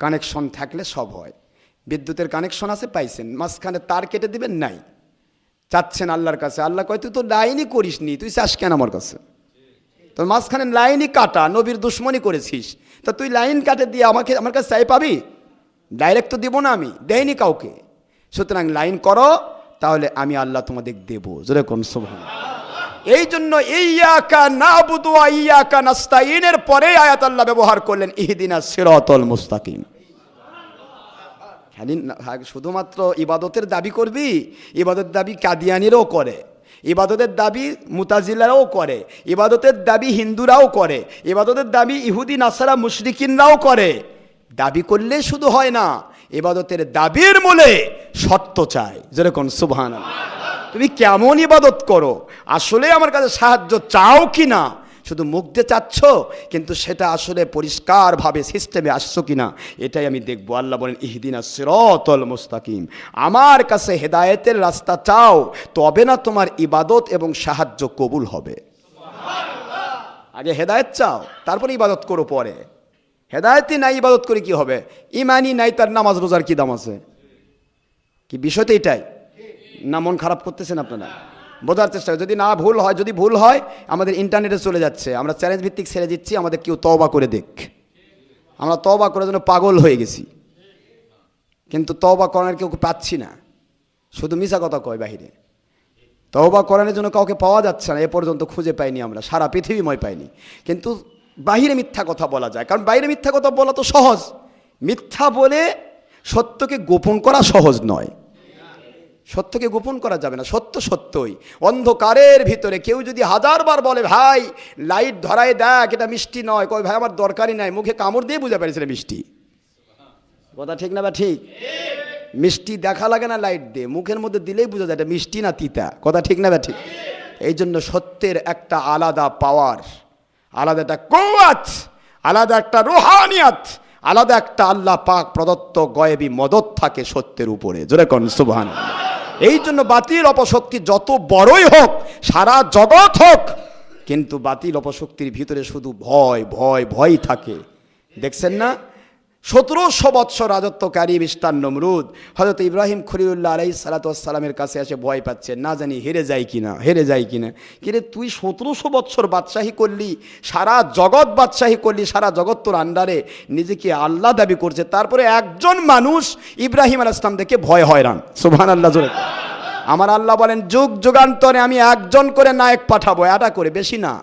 কানেকশন থাকলে সব হয়। বিদ্যুতের কানেকশন আছে, পাইছেন, মাঝখানে তার কেটে দিবেন নাই, চাচ্ছেন আল্লাহর কাছে, আল্লাহ কয় তুই তো লাইনই করিস নি, তুই চাস কেন আমার কাছে? তোর মাঝখানে লাইনই কাটা, নবীর দুশ্মনী করেছিস, তা তুই লাইন কাটে দিয়ে আমার কাছে চাই পাবি? ডাইরেক্ট তো দিব না, আমি দেয়নি কাউকে। সুতরাং লাইন করো, তাহলে আমি আল্লাহ তোমাদের দেব। জোরে কোন সুবহানাল্লাহ। এই জন্য ইয়্যাকা না'বুদু ওয়া ইয়্যাকা নাস্তাঈনের পরে আয়াত আল্লাহ ব্যবহার করলেন ইহদিনাস সিরাতাল মুস্তাকিম। শুধুমাত্র ইবাদতের দাবি করবি? ইবাদতের দাবি কাদিয়ানিরাও করে, ইবাদতের দাবি মুতাজিলারাও করে, ইবাদতের দাবি হিন্দুরাও করে, ইবাদতের দাবি ইহুদি নাসারা মুশরিকিনরাও করে। দাবি করলে শুধু হয় না, ইবাদতের দাবির মূলে শর্ত চাই। যেরকম সুবহানাল্লাহ। তুমি কেমন ইবাদত করো, আসলে আমার কাছে সাহায্য চাও কি না, শুধু মুখ দিয়ে চাচ্ছ কিন্তু সেটা আসলে পরিষ্কারভাবে সিস্টেমে আসছো কিনা, এটাই আমি দেখবো। আল্লাহ বলেন ইহদিনাস সিরাতাল মুস্তাকিম। আমার কাছে হেদায়েতের রাস্তা চাও, তবে না তোমার ইবাদত এবং সাহায্য কবুল হবে। আগে হেদায়েত চাও, তারপরে ইবাদত করো পরে। হেদায়েতই নাই, ইবাদত করে কি হবে? ইমানই নাই, তার নামাজ রোজার কি দাম আছে? কি বিষয়টা এটাই না? মন খারাপ করতেছেন আপনারা? বোঝার চেষ্টা, যদি না ভুল হয়, যদি ভুল হয় আমাদের ইন্টারনেটে চলে যাচ্ছে, আমরা চ্যালেঞ্জ ভিত্তিক ছেড়ে দিচ্ছি, আমাদের কেউ তওবা করে দেখ। আমরা তওবা করার জন্য পাগল হয়ে গেছি, কিন্তু তওবা করার কেউ পাচ্ছি না, শুধু মিছা কথা কয় বাহিরে। তওবা করানোর জন্য কাউকে পাওয়া যাচ্ছে না, এ পর্যন্ত খুঁজে পাইনি আমরা, সারা পৃথিবীময় পাইনি। কিন্তু বাহিরে মিথ্যা কথা বলা যায়, কারণ বাইরে মিথ্যা কথা বলা তো সহজ, মিথ্যা বলে সত্যকে গোপন করা সহজ নয়। সত্যকে গোপন করা যাবে না, সত্য সত্যই। অন্ধকারের ভিতরে কেউ যদি 1000বার বলে ভাই লাইট ধরায় দেখ, এটা মিষ্টি নয়, কয় ভাই আমার দরকারই নাই, মুখে কামড় দিয়ে বুঝে পেরেছিল মিষ্টি। কথা ঠিক না? বা ঠিক? মিষ্টি দেখা লাগে না লাইট দিয়ে, মুখের মধ্যে দিলেই বোঝা যায় এটা মিষ্টি না তিতা। কথা ঠিক না? বা ঠিক? এই জন্য সত্যের একটা আলাদা পাওয়ার, আলাদা একটা কুওয়াত, আলাদা একটা রুহানিয়াত, আলাদা একটা আল্লাহ পাক প্রদত্ত গয়েবী মদত থাকে সত্যের উপরে। জোরে কোন সুবহানাল্লাহ। এই জন্য বাতিল অপশক্তি যত বড়ই হোক, সারা জগৎ হোক, কিন্তু বাতিল অপশক্তির ভিতরে শুধু ভয় ভয় ভয় থাকে। দেখছেন না 1700 বৎসর রাজত্বকারী মিস্টার নমরুদ হযরত ইব্রাহিম খলিলুল্লাহ আলাইহিস সালাতু ওয়াস সালামের কাছে এসে ভয় পাচ্ছে, না জানি হেরে যায় কিনা। কিন্তু তুই 1700 বৎসর বাদশাহী করলি, সারা জগৎ বাদশাহী করলি, সারা জগৎ তোর আন্ডারে, নিজেকে আল্লাহ দাবি করছে, তারপরে একজন মানুষ ইব্রাহিম আলাইহিস সালাম দেখে ভয় হয়রান। সুবহানাল্লাহ। জোরে আমার আল্লাহ বলেন যুগ যুগান্তরে আমি একজন করে নায়ক পাঠাবো, এটা করে, বেশি না।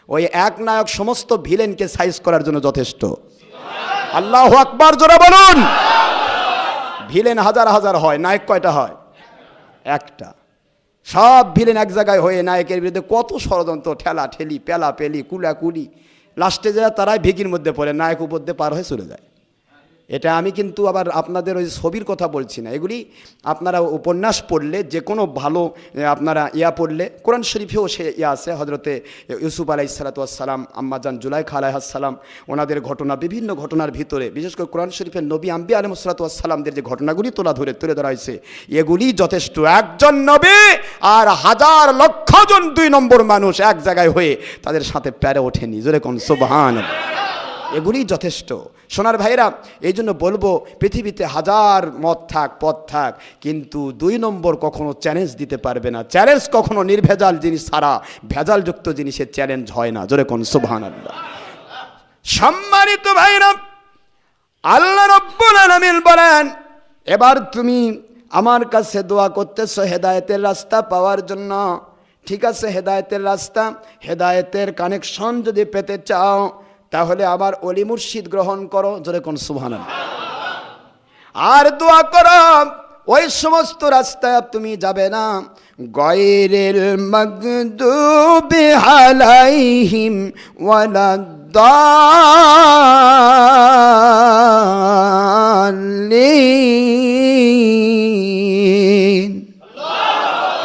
ওই এক নায়ক সমস্ত ভিলেনকে সাইজ করার জন্য যথেষ্ট। আল্লাহু আকবার, জোরে বলুন। ভিলেন হাজার হাজার হয়, নায়ক কয়টা হয়? একটা। সব ভিলেন এক জায়গায় হয়ে নায়কের বিরুদ্ধে কত ষড়যন্ত্র, ঠেলা ঠেলি, পেলা পেলি, কুলাকুলি, লাস্টে যায় তারাই ভিকির মধ্যে পড়ে, নায়ক উপর দিয়ে পার হয়ে চলে যায়। এটা আমি কিন্তু আবার আপনাদের ওই ছবির কথা বলছি না, এগুলি আপনারা উপন্যাস পড়লে, যে কোনো ভালো আপনারা পড়লে, কোরআন শরীফেও সে আছে। হজরতে ইউসুফ আলাইহিসসালাম, আম্মাজান জুলাইখা আলাইহিসসালাম, ওনাদের ঘটনা, বিভিন্ন ঘটনার ভিতরে বিশেষ করে কোরআন শরীফের নবী আম্বিয়া আলাইহিসসালামদের যে ঘটনাগুলি তুলে ধরা হয়েছে, এগুলি যথেষ্ট। একজন নবী আর হাজার লক্ষ জন 2 নম্বর মানুষ এক জায়গায় হয়ে তাদের সাথে প্যারে ওঠেনি, জোরে কোন সুবহানাল্লাহ। এগুলি যথেষ্ট। সোনার ভাইরা, এই জন্য বলবো, পৃথিবীতে হাজার মত থাক, পথ থাক, কিন্তু 2 নম্বর কখনো চ্যালেঞ্জ দিতে পারবে না। চ্যালেঞ্জ কখনো নির্ভেজাল জিনিস ছাড়া ভেজালযুক্ত জিনিসের চ্যালেঞ্জ হয় না, জোরে কোন সুবহানাল্লাহ। সম্মানিত ভাইরা, আল্লাহ রাব্বুল আলামিন বলেন, এবার তুমি আমার কাছে দোয়া করতেছো হেদায়েতের রাস্তা পাওয়ার জন্য। ঠিক আছে, হেদায়েতের রাস্তা, হেদায়েতের কানেকশন যদি পেতে চাও, তাহলে আবার ওলি মুর্শিদ গ্রহণ করো, জোরে কোন সুবহানাল্লাহ। আর দোয়া করো, ওই সমস্ত রাস্তায় তুমি যাবে না, গায়রিল মাগদুবি আলাইহিম ওয়ালাদ্দাল্লিন।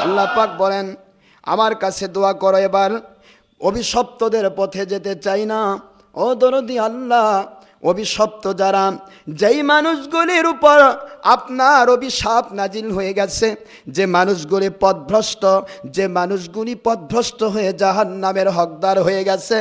আল্লাহ পাক বলেন, আমার কাছে দোয়া করো, এবার অভিশপ্তদের পথে যেতে চাই না। ও দরদি আল্লাহ, অভিশপ্ত যারা, যেই মানুষগুলির উপর আপনার অভিশাপ নাজিল হয়ে গেছে, যে মানুষগুলি পথভ্রষ্ট, যে মানুষগুলি পথভ্রষ্ট হয়ে জাহান্নামের হকদার হয়ে গেছে,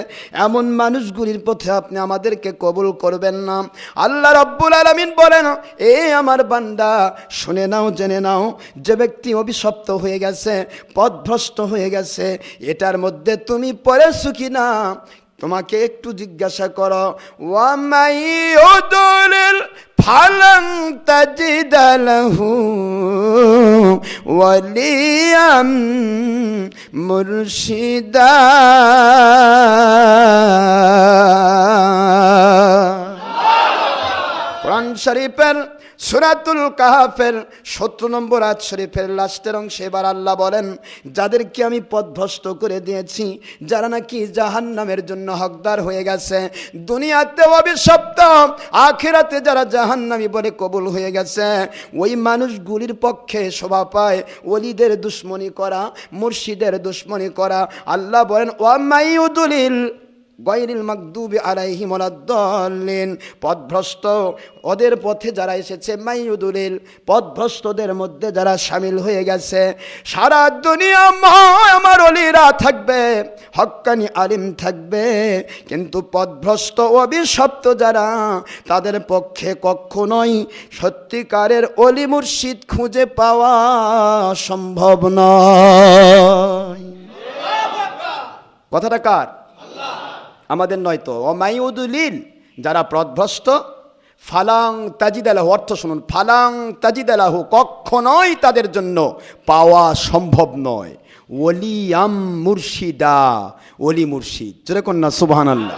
এমন মানুষগুলির পথে আপনি আমাদেরকে কবুল করবেন না। আল্লাহ রাব্বুল আলামিন বলেন, এ আমার বান্দা, শুনে নাও, জেনে নাও, যে ব্যক্তি অভিশপ্ত হয়ে গেছে, পথভ্রষ্ট হয়ে গেছে, এটার মধ্যে তুমি পড়েছো কি না? তোমাকে একটু জিজ্ঞাসা করো, ওয়ামাই উদলিল ফালান তাজিদ লাহু ওয়ালিয়াম মুরশিদা। কোরআন শরীফের সূরাতুল কাহফের 17 নম্বর আয়াত শরীফের লাস্টের অংশে এবার আল্লাহ বলেন, যাদেরকে আমি পথভ্রষ্ট করে দিয়েছি, যারা নাকি জাহান্নামের জন্য হকদার হয়ে গেছে, দুনিয়াতে অভিশপ্ত, আখিরাতে যারা জাহান্নামী বলে কবুল হয়ে গেছে, ওই মানুষগুলির পক্ষে শোভা পায় ওলিদের দুশমনি করা, মুর্শিদের দুশমনি করা। আল্লাহ বলেন, ওয়ামাইউদুলিল গায়রিল মাগদুবি আলাইহিম ওয়ালাদ্দাল্লিন, পথভ্রষ্ট ওদের পথে যারা এসেছে, মাইউদুলিল, পথভ্রষ্টদের মধ্যে যারা শামিল হয়ে গেছে। সারা দুনিয়া আমার ওলিরা থাকবে, হক্কানি আলিম থাকবে, কিন্তু পথভ্রষ্ট অভিশপ্ত যারা, তাদের পক্ষে কখনোই সত্যিকারের ওলি মুর্শিদ খুঁজে পাওয়া সম্ভব নয়। কথাটা কার? আমাদের নয় তো। ওমাইউদুলিল, যারা পথভ্রষ্ট, ফালাং তাজিদালাহু, অর্থ শুনুন, ফালাং তাজিদালাহু, কখনোই তাদের জন্য পাওয়া সম্ভব নয় ওলিয়াম মুর্শিদা, ওলি মুর্শিদ, যেরকম না সুবহানাল্লাহ।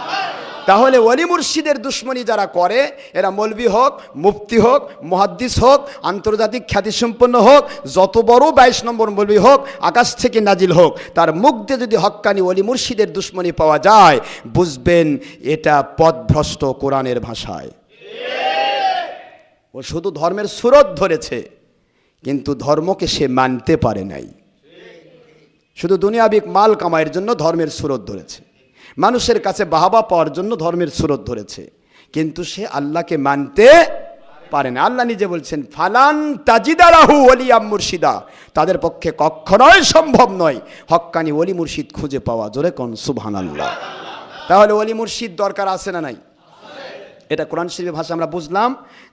তাহলে ওলি মুর্শিদের দুশ্মনী যারা করে, এরা মৌলবি হোক, মুফতি হোক, মুহাদ্দিস হোক, আন্তর্জাতিক খ্যাতিসম্পন্ন হোক, যত বড় 22 নম্বর মৌলবি হোক, আকাশ থেকে নাজিল হোক, তার মুখ দিয়ে যদি হক্কানি ওলি মুর্শিদের দুশ্মনী পাওয়া যায়, বুঝবেন এটা পথভ্রষ্ট কোরআনের ভাষায়। ও শুধু ধর্মের সুরত ধরেছে, কিন্তু ধর্মকে সে মানতে পারে নাই। শুধু দুনিয়াবিক মাল কামাইয়ের জন্য ধর্মের সুরত ধরেছে, মানুষের কাছে বাহাবা পাওয়ার জন্য ধর্মের সুরত ধরেছে, কিন্তু সে আল্লাহকে মানতে পারে না। আল্লাহ নিজে বলছেন, ফালান তাজিদালাহু ওলিয়াম মুর্শিদা, তাদের পক্ষে কখনোই সম্ভব নয় হক্কানি ওলি মুর্শিদ খুঁজে পাওয়া, জোরে কোন সুবহানাল্লাহ। তাহলে ওলি মুর্শিদ দরকার আছে না নাই? এটা কোরআন শরীফের ভাষা আমরা বুঝলাম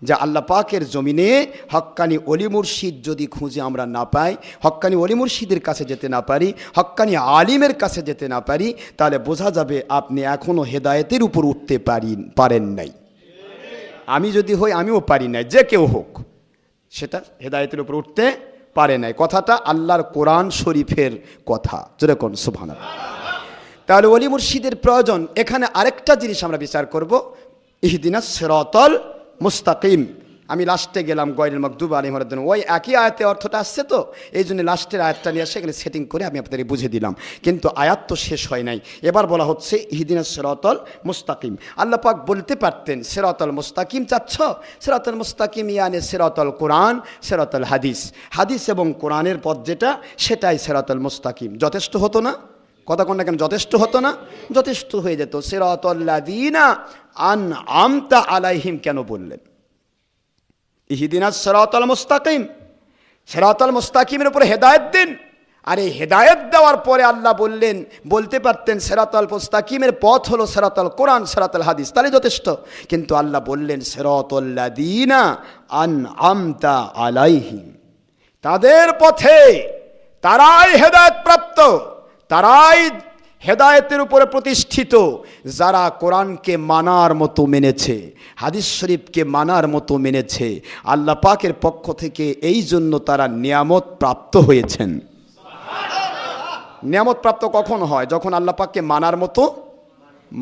যে আল্লাহ পাকের জমিনে হক্কানি ওলি মুর্শিদ যদি খুঁজে আমরা না পাই, হক্কানি ওলি মুর্শিদের কাছে যেতে না পারি, হক্কানি আলিমের কাছে যেতে না পারি, তাহলে বোঝা যাবে আপনি এখনও হেদায়েতের উপর উঠতে পারেন নাই। আমি যদি হই, আমিও পারি নাই, যে কেউ হোক, সেটা হেদায়েতের উপর উঠতে পারে নাই। কথাটা আল্লাহর কোরআন শরীফের কথা, যেরকম সুবহানাল্লাহ। তাহলে ওলি মুর্শিদের প্রয়োজন। এখানে আরেকটা জিনিস আমরা বিচার করব, ইহদিনাস সিরাতাল মুস্তাকিম। আমি লাস্টে গেলাম গয়রুল মাগদুব আলাইহিম ওয়ালাদ, ওই একই আয়াতে অর্থটা আসছে, তো এই জন্য লাস্টের আয়াতটা নিয়ে আসে এখানে সেটিং করে আমি আপনাদের বুঝে দিলাম, কিন্তু আয়াত তো শেষ হয় নাই। এবার বলা হচ্ছে ইহদিনাস সিরাতাল মুস্তাকিম। আল্লাহ পাক বলতে পারতেন সিরাতাল মুস্তাকিম চাচ্ছ, সিরাতাল মুস্তাকিম ইয়ানি সিরাতাল কোরআন সিরাতাল হাদিস, হাদিস এবং কোরআনের পথ যেটা সেটাই সিরাতাল মুস্তাকিম, যথেষ্ট হতো না? কথা কোনটা কেন যথেষ্ট হতো না? যথেষ্ট হয়ে যেত। সিরাতাল্লাযীনা আনআমতা আলাইহিম কেন বললেন? ইহদিনাস সিরাতাল মুস্তাকিম, সিরাতাল মুস্তাকিমের উপরে হেদায়েত দিন। আর এই হেদায়েত দেওয়ার পরে আল্লাহ বললেন, বলতে পারতেন সিরাতাল মুস্তাকিমের পথ হলো সিরাতাল কোরআন সিরাতাল হাদিস, তাহলে যথেষ্ট। কিন্তু আল্লাহ বললেন সিরাতাল্লাযীনা আনআমতা আলাইহিম, তাদের পথে তারাই হেদায়েত প্রাপ্ত, তারাই হেদায়েতের উপরে প্রতিষ্ঠিত যারা কোরআনকে মানার মতো মেনেছে, হাদিস শরীফকে মানার মতো মেনেছে। আল্লাহ পাকের পক্ষ থেকে এই জন্য তারা নিয়ামত প্রাপ্ত হয়েছেন। নিয়ামত প্রাপ্ত কখন হয়? যখন আল্লাহ পাককে মানার মতো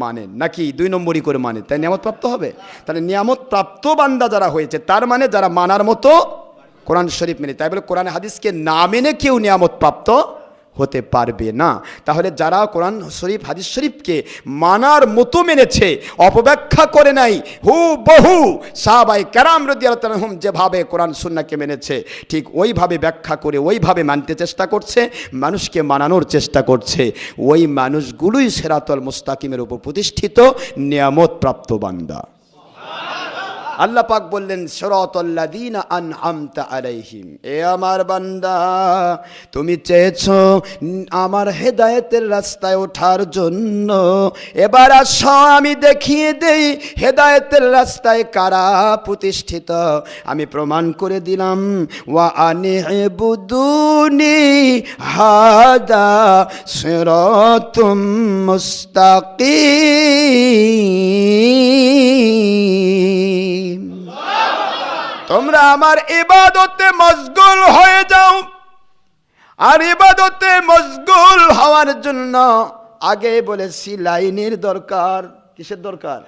মানেন, নাকি 2 নম্বরই করে মানে, তাই নিয়ামত প্রাপ্ত হবে। তাহলে নিয়ামত প্রাপ্ত বান্দা যারা হয়েছে, তার মানে যারা মানার মতো কোরআন শরীফ মেনে। তাই বলে কোরআন হাদিসকে না মেনে কেউ নিয়ামত প্রাপ্ত হতে পারবে না। তাহলে যারা কোরআন শরীফ হাদিস শরীফকে মানার মতো মেনেছে, অপব্যাখ্যা করে নাই, হুবহু সাহাবায়ে কেরাম রাদিয়াল্লাহু তাআলা আনহুম যেভাবে কোরআন সুন্নাহকে মেনেছে ঠিক ওইভাবে ব্যাখ্যা করে ওইভাবে মানতে চেষ্টা করছে, মানুষকে মানানোর চেষ্টা করছে, ওই মানুষগুলোই সিরাতাল মুস্তাকিমের উপর প্রতিষ্ঠিত নিয়ামত প্রাপ্ত বান্দা। আল্লাহ পাক বললেন সিরাতাল্লাযীনা আনআমতা আলাইহিম, এ আমার বান্দা তুমি চেয়েছো আমার হেদায়েতের রাস্তায় ওঠার জন্য, এবার আসো আমি দেখিয়ে দেই হেদায়েতের রাস্তায় কারা প্রতিষ্ঠিত। আমি প্রমাণ করে দিলাম, ওয়া আনিবুদুনি হাদা সিরাতুম মুস্তাকিম, তোমরা আমার ইবাদতে মশগুল হয়ে যাও। আর ইবাদতে মশগুল হওয়ার জন্য আগে বলেছি লাইনের দরকার। কিসের দরকার?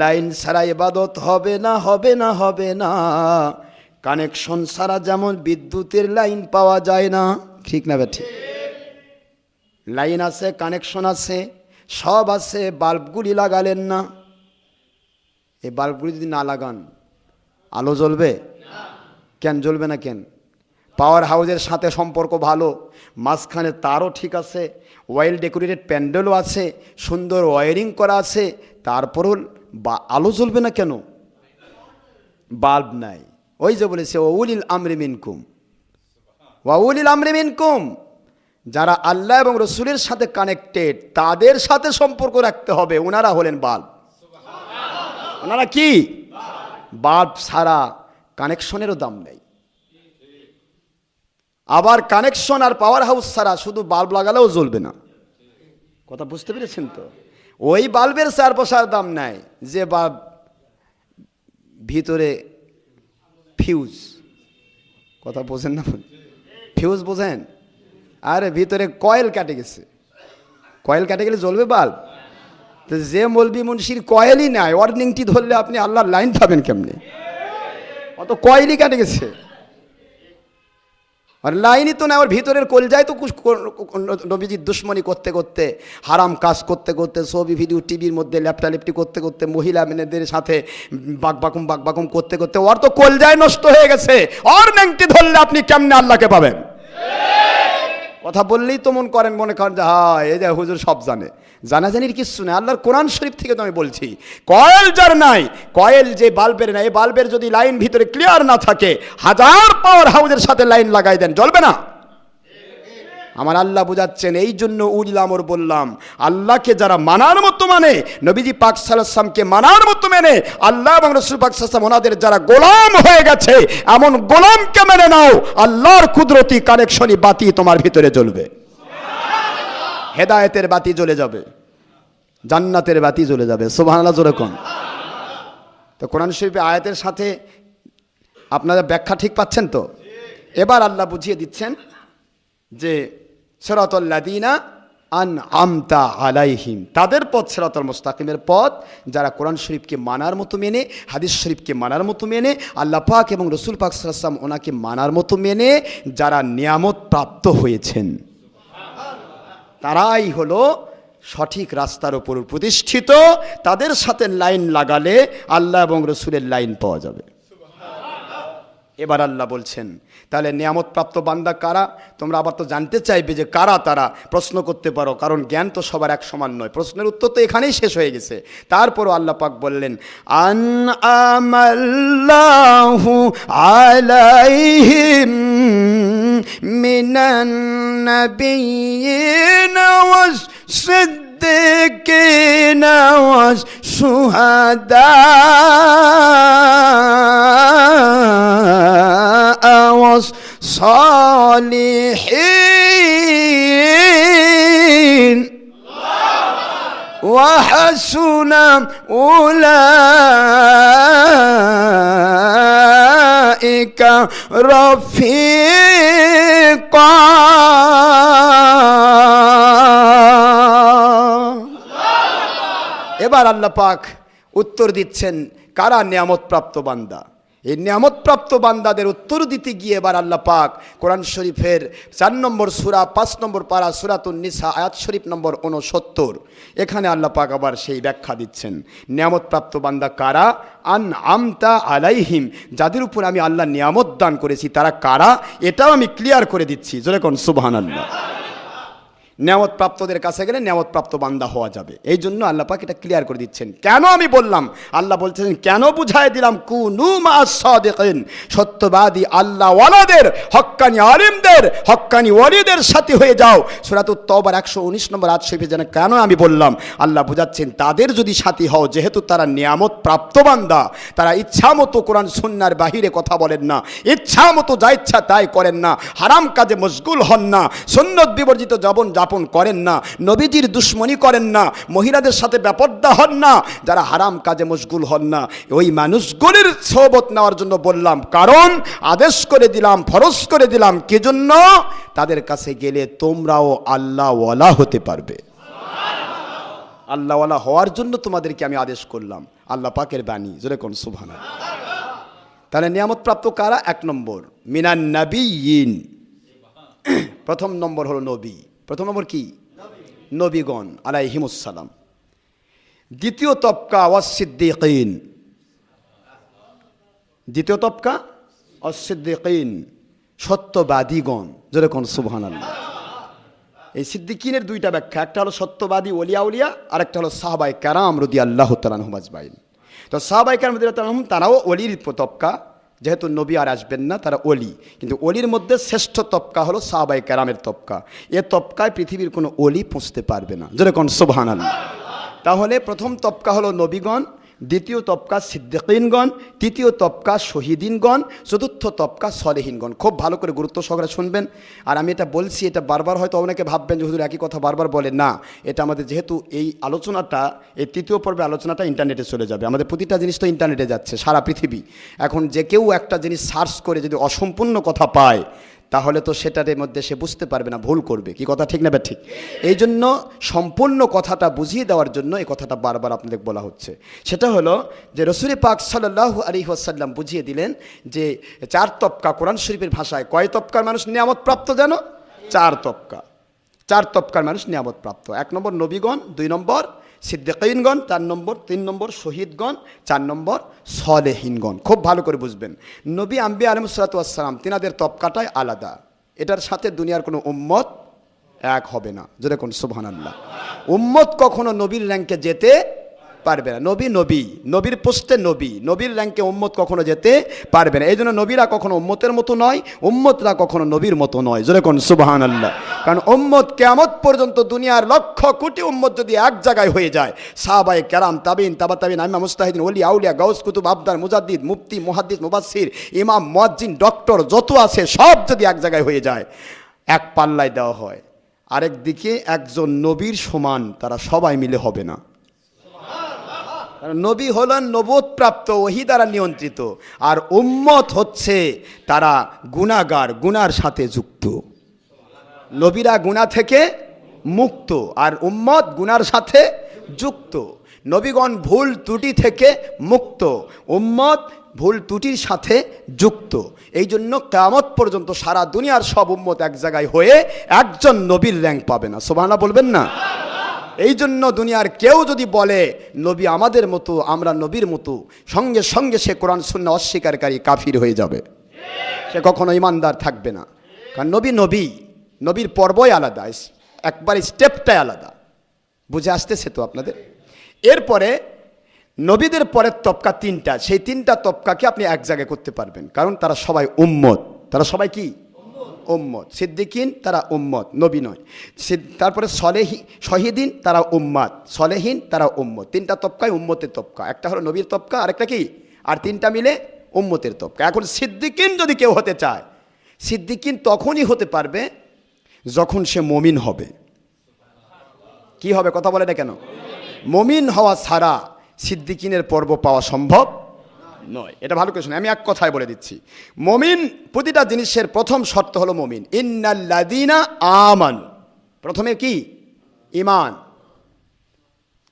লাইন ছাড়া ইবাদত হবে না, হবে না, হবে না। কানেকশন ছাড়া যেমন বিদ্যুতের লাইন পাওয়া যায় না, ঠিক না ঠিক? লাইন আছে, কানেকশন আছে, সব আছে, বাল্বগুলি লাগালেন না। এই বাল্বগুলি যদি না লাগান আলো জ্বলবে? কেন জ্বলবে না? কেন? পাওয়ার হাউসের সাথে সম্পর্ক ভালো, মাঝখানে তারও ঠিক আছে, ওয়েল ডেকোরেটেড প্যান্ডেলও আছে, সুন্দর ওয়ারিং করা আছে, তারপরও আলো জ্বলবে না কেন? বাল্ব নাই। ওই যে বলেছে ওউলিল আমরি মিনকুম, ওয়াউলিল আমরি মিনকুম, যারা আল্লাহ এবং রসুলের সাথে কানেক্টেড তাদের সাথে সম্পর্ক রাখতে হবে। ওনারা হলেন বাল্ব। ওনারা কি? বাল্ব ছাড়া কানেকশনেরও দাম নেই। আবার কানেকশন আর পাওয়ার হাউস ছাড়া শুধু বাল্ব লাগালেও জ্বলবে না। কথা বুঝতে পেরেছেন তো? ওই বাল্বের 4 পয়সার দাম নাই যে বাল্ব ভিতরে ফিউজ। কথা বোঝেন না? ফিউজ বোঝেন? আরে ভিতরে কয়েল কেটে গেছে, কয়েল কেটে গেলে জ্বলবে বাল্ব? তো যে মৌলবি মুন্সির কয়েলই নাই, ওয়ার্নিংটি ধরলে আপনি আল্লাহর লাইন পাবেন কেমনে? অত কয়েলই কেটে গেছে, আর লাইনই তো না। ওর ভিতরের কলজায় তো নবীজির দুশ্মনী করতে করতে, হারাম কাজ করতে করতে, ছবি ভিডিও টিভির মধ্যে ল্যাপটালেপটি করতে করতে, মহিলা মেয়েদের সাথে বাকবাকুম করতে করতে ওর তো কলজায় নষ্ট হয়ে গেছে। ওর ন্যাংটি ধরলে আপনি কেমনে আল্লাহকে পাবেন? কথা বললেই তো মন করেন, মনে করেন যে হ্যাঁ এই যে হুজুর সব জানে। জানাজানির কিচ্ছু নেই। আল্লাহর কোরআন শরীফ থেকে তো আমি বলছি, কয়েল যার নাই, কয়েল যে বাল্বের নাই, এই বাল্বের যদি লাইন ভিতরে ক্লিয়ার না থাকে, 1000 পাওয়ার হাউসের সাথে লাইন লাগাই দেন, জ্বলবে না। আমার আল্লাহ বোঝাচ্ছেন। এই জন্য উলিল আমর বললাম, আল্লাহকে যারা মানার মতো মানে, নবীজি পাক সাল্লাল্লাহু আলাইহি ওয়াসাল্লামকে মানার মতো মেনে, আল্লাহ এবং রাসূল পাক সাল্লাল্লাহু আলাইহি ওয়াসাল্লাম ওনাদের যারা গোলাম হয়ে গেছে, এমন গোলামকে মেনে নাও, আল্লাহর কুদরতি কানেকশনই বাতি তোমার ভিতরে জ্বলবে। হেদায়েতের বাতি জ্বলে যাবে, জান্নাতের বাতি জ্বলে যাবে। সুবহানাল্লাহ জোরে কোন। তো কোরআন শরীফে আয়াতের সাথে আপনারা ব্যাখ্যা ঠিক পাচ্ছেন তো? এবার আল্লাহ বুঝিয়ে দিচ্ছেন যে সিরাতাল্লাযীনা আনআমতা আলাইহিম, তাদের পথ সিরাতাল মুস্তাকিমের পথ, যারা কোরআন শরীফকে মানার মতো মেনে, হাদিস শরীফকে মানার মতো মেনে, আল্লাহ পাক এবং রসুল পাক সাল্লাল্লাহু আলাইহি ওয়াসাল্লাম ওনাকে মানার মতো মেনে যারা নিয়ামত প্রাপ্ত হয়েছেন, তারাই হলো সঠিক রাস্তার উপর প্রতিষ্ঠিত। তাদের সাথে লাইন লাগালে আল্লাহ এবং রসুলের লাইন পাওয়া যাবে। এবার আল্লাহ বলছেন, তাহলে নিয়ামত প্রাপ্ত বান্দা কারা? তোমরা আবার তো জানতে চাইবে যে কারা তারা, প্রশ্ন করতে পারো, কারণ জ্ঞান তো সবার এক সমান নয়। প্রশ্নের উত্তর তো এখানেই শেষ হয়ে গেছে। তারপরও আল্লাহ পাক বললেন, আনআমাল্লাহু আলাইহিম মিনান নাবিয়্যিনা ওয়াস সিদ্দিকিনা ওয়াস শুহাদা والصالحين وحسن أولئك رفيقا। এবার আল্লাহ পাক উত্তর দিচ্ছেন কারা নিয়ামত প্রাপ্ত বান্দা। এই নিয়ামতপ্রাপ্ত বান্দাদের উত্তর দিতে গিয়ে এবার আল্লাহ পাক কোরআন শরীফের 4 নম্বর সূরা 5 নম্বর পারা সূরাতুন নিসা আয়াত শরীফ নম্বর 69, এখানে আল্লাহ পাক আবার সেই ব্যাখ্যা দিচ্ছেন নিয়ামতপ্রাপ্ত বান্দা কারা। আনআমতা আলাইহিম, যাদের উপর আমি আল্লাহ নিয়ামত দান করেছি তারা কারা, এটাও আমি ক্লিয়ার করে দিচ্ছি। জোরে কোন সুবহানাল্লাহ। নিয়ামত প্রাপ্তদের কাছে গেলে নিয়ামত প্রাপ্ত বান্দা হওয়া যাবে, এই জন্য আল্লাহ পাক এটা ক্লিয়ার করে দিচ্ছেন। কেন আমি বললাম, আল্লাহ বলছেন কেন বুঝাই দিলাম, কুনু মা'আস সাদিকিন, সত্যবাদী আল্লাহ ওয়ালাদের, হক্কানি আলিমদের, হক্কানি ওয়ালিদের সাথে হয়ে যাও। সূরাতুত তাওবার 119 নম্বর আয়াত শরীফে যেন কেন আমি বললাম, আল্লাহ বোঝাচ্ছেন তাদের যদি সাথী হও, যেহেতু তারা নিয়ামত প্রাপ্ত বান্দা, তারা ইচ্ছা মতো কোরআন সুন্নাহর বাহিরে কথা বলেন না, ইচ্ছা মতো যা ইচ্ছা তাই করেন না, হারাম কাজে মশগুল হন না, সুন্নত বিবর্জিত জীবন যাপন করেন না, নবীজির দুশ্মনী করেন না, মহিলাদের সাথে বেপরদা হন না, যারা হারাম কাজে মশগুল হন না, ওই মানুষগুলির সোহবত নেওয়ার জন্য বললাম। কারণ আদেশ করে দিলাম, ফরজ করে দিলাম, কি জন্য? তাদের কাছে গেলে তোমরাও আল্লাহওয়ালা হতে পারবে। আল্লাহওয়ালা হওয়ার জন্য তোমাদেরকে আমি আদেশ করলাম, আল্লাহ পাকের বাণী। জোরে কোন সুবহানাল্লাহ। তাহলে নিয়ামত প্রাপ্ত কারা? 1 নম্বর মিনান নাবিয়্যিন, প্রথম নম্বর হলো নবী। প্রথম নম্বর কি? নবীগণ আলাইহিমুস সালাম। দ্বিতীয় তবকা ওয়াস-সিদ্দিকিন, দ্বিতীয় তবকা ওয়াস-সিদ্দিকিন, সত্যবাদীগণ। জোরে কোন সুবহানাল্লাহ। এই সিদ্দিকিনের দুইটা ব্যাখ্যা, একটা হলো সত্যবাদী ওলিয়া উলিয়া, আর একটা হলো সাহাবায়ে কেরাম রাদিয়াল্লাহু তাআলা আনহুম আজমাইন। তো সাহাবায়ে কেরাম রাদিয়াল্লাহু তাআলা আনহুম তারাও ওলির তবকা, যেহেতু নবী আর আসবেন না, তারা ওলি। কিন্তু ওলির মধ্যে শ্রেষ্ঠ তবকা হলো সাহাবায়ে কেরামের তবকা। এ তবকায় পৃথিবীর কোনো ওলি পৌঁছতে পারবে না। জোরে কোন সুবহানাল্লাহ। তাহলে প্রথম তবকা হলো নবীগণ, দ্বিতীয় তবকা সিদ্দিকিনগণ, তৃতীয় তবকা শহীদিনগণ, চতুর্থ তবকা সলেহিনগণ। খুব ভালো করে গুরুত্ব সহকারে শুনবেন। আর আমি এটা বলছি, এটা বারবার হয়তো অনেকে ভাববেন যে হুজুর একই কথা বারবার বলে, না, এটা আমাদের যেহেতু এই আলোচনাটা, এই তৃতীয় পর্বে আলোচনাটা ইন্টারনেটে চলে যাবে। আমাদের প্রতিটা জিনিস তো ইন্টারনেটে যাচ্ছে, সারা পৃথিবী। এখন যে কেউ একটা জিনিস সার্চ করে যদি অসম্পূর্ণ কথা পায়, তাহলে তো সেটার মধ্যে সে বুঝতে পারবে না, ভুল করবে। কি কথা ঠিক না? ঠিক। এই জন্য সম্পূর্ণ কথাটা বুঝিয়ে দেওয়ার জন্য এই কথাটা বারবার আপনাদের বলা হচ্ছে। সেটা হলো যে রাসূল পাক সাল্লাল্লাহু আলাইহি ওয়াসাল্লাম বুঝিয়ে দিলেন যে 4 তবকা, কোরআন শরীফের ভাষায় কয় তবকার মানুষ নিয়ামত প্রাপ্ত যেন? 4 তবকা। 4 তবকার মানুষ নিয়ামত প্রাপ্ত। 1 নম্বর নবীগণ, 2 নম্বর সিদ্দিকিনগণ, 3 নম্বর শহীদগণ, 4 নম্বর সলেহিনগণ। খুব ভালো করে বুঝবেন। নবী আম্বিয়া আলাইহিস সালাতু ওয়াস সালাম, তিনাদের তবকাটাই আলাদা। এটার সাথে দুনিয়ার কোনো উম্মত এক হবে না। জোরে কোন সুবহানাল্লাহ। উম্মত কখনো নবীর র্যাঙ্কে যেতে পারবে না। নবী নবী, নবীর পোস্টে নবী, নবীর র্যাঙ্কে উম্মত কখনো যেতে পারবে না। এই জন্য নবীরা কখনো উম্মতের মতো নয়, উম্মতরা কখনো নবীর মতো নয়। জোরে কোন সুবহানাল্লাহ। কারণ উম্মত কিয়ামত পর্যন্ত দুনিয়ার লক্ষ কোটি উম্মত যদি এক জায়গায় হয়ে যায়, সাহাবায়ে কেরাম, তাবিন, তাবা তাবিন, আইম্মা মুজতাহিদিন, ওলি আউলিয়া, গাউস কুতুব, আবদার, মুজাদ্দিদ, মুফতি, মুহাদ্দিস, মুফাসসির, ইমাম, মুয়াজ্জিন, ডক্টর যত আছে সব যদি এক জায়গায় হয়ে যায়, এক পাল্লায় দেওয়া হয়, আরেক দিকে একজন নবীর সমান তারা সবাই মিলে হবে না। কারণ নবী হলেন নবুয়ত প্রাপ্ত, ওহী দ্বারা নিয়ন্ত্রিত, আর উম্মত হচ্ছে তারা গুনাহগার, গুনার সাথে যুক্ত। নবীরা গুনাহ থেকে মুক্ত আর উম্মত গুনার সাথে যুক্ত। নবীগণ ভুল ত্রুটি থেকে মুক্ত, উম্মত ভুল ত্রুটির সাথে যুক্ত। এই জন্য কিয়ামত পর্যন্ত সারা দুনিয়ার সব উম্মত এক জায়গায় হয়ে একজন নবীর র্যাঙ্ক পাবে না। সুবহানাল্লাহ বলবেন না? এই জন্য দুনিয়ার কেউ যদি বলে নবী আমাদের মতো, আমরা নবীর মতো, সঙ্গে সঙ্গে সে কোরআন সুন্নাহ অস্বীকারী কাফির হয়ে যাবে, সে কখনো ইমানদার থাকবে না। কারণ নবী নবী, নবীর পর্বই আলাদা, একবার স্টেপটাই আলাদা। বুঝে আসতেছে তো আপনাদের? এরপরে নবীদের পরের তবকা তিনটা, সেই তিনটা তবকাকে আপনি এক জায়গায় করতে পারবেন, কারণ তারা সবাই উম্মত। তারা সবাই কি? উম্মত। সিদ্দিকিন তারা উম্মত, নবী নয়। তারপরে শহীদিন তারা উম্মাত, সলেহীন তারা উম্মত। তিনটা তবকায় উম্মতের তবকা, একটা হলো নবীর তবকা, আরেকটা কি, আর তিনটা মিলে উম্মতের তবকা। এখন সিদ্দিকিন যদি কেউ হতে চায়, সিদ্দিকিন তখনই হতে পারবে যখন সে মুমিন হবে। কি হবে? কথা বলে না কেন? মুমিন হওয়া ছাড়া সিদ্দিকিনের পর্ব পাওয়া সম্ভব নয়। এটা ভালো করে শুনে, আমি এক কথায় বলে দিচ্ছি। মুমিন, প্রতিটা জিনিসের প্রথম শর্ত হলো মুমিন। ইন্নাল্লাযীনা আমানু, প্রথমে কি? ঈমান।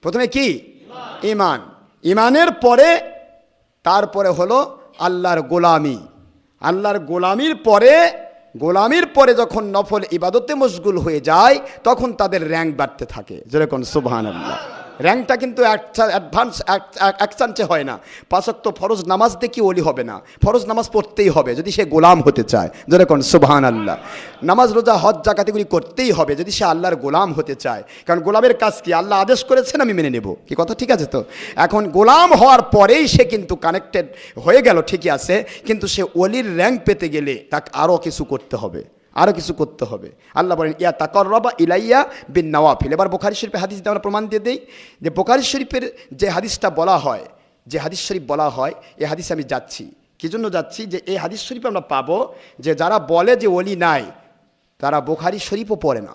প্রথমে কি? ঈমান। ঈমানের পরে তারপরে হলো আল্লাহর গোলামি। আল্লাহর গোলামির পরে যখন নফল ইবাদতে মশগুল হয়ে যায়, তখন তাদের র্যাঙ্ক বাড়তে থাকে। যেরকম সুবহানাল্লাহ, র্যাঙ্কটা কিন্তু অ্যাডভান্স এক চান্সে হয় না। 5 ওয়াক্ত ফরজ নামাজ দেখি ওলি হবে না, ফরজ নামাজ পড়তেই হবে যদি সে গোলাম হতে চায়। যেরকম সুবহানাল্লাহ, নামাজ রোজা হজ জাকাত এগুলি করতেই হবে যদি সে আল্লাহর গোলাম হতে চায়। কারণ গোলামের কাজ কি? আল্লাহ আদেশ করেছেন, আমি মেনে নেব। কি কথা ঠিক আছে তো? এখন গোলাম হওয়ার পরেই সে কিন্তু কানেক্টেড হয়ে গেল, ঠিকই আছে, কিন্তু সে ওলির র্যাঙ্ক পেতে গেলে তাকে আরও কিছু করতে হবে, আরও কিছু করতে হবে। আল্লাহ বলেন ইয়া তাকাররাবা ইলাইয়া বিন নওয়াফিল। এবার বুখারী শরীফে হাদিস দিয়ে আমরা প্রমাণ দিয়ে দেই যে বুখারী শরীফের যে হাদিসটা বলা হয়, যে হাদিস শরীফ বলা হয়, এই হাদিসে আমি যাচ্ছি। কি জন্য যাচ্ছি? যে এই হাদিস শরীফে আমরা পাবো যে যারা বলে যে ওলি নাই, তারা বুখারী শরীফও পড়ে না।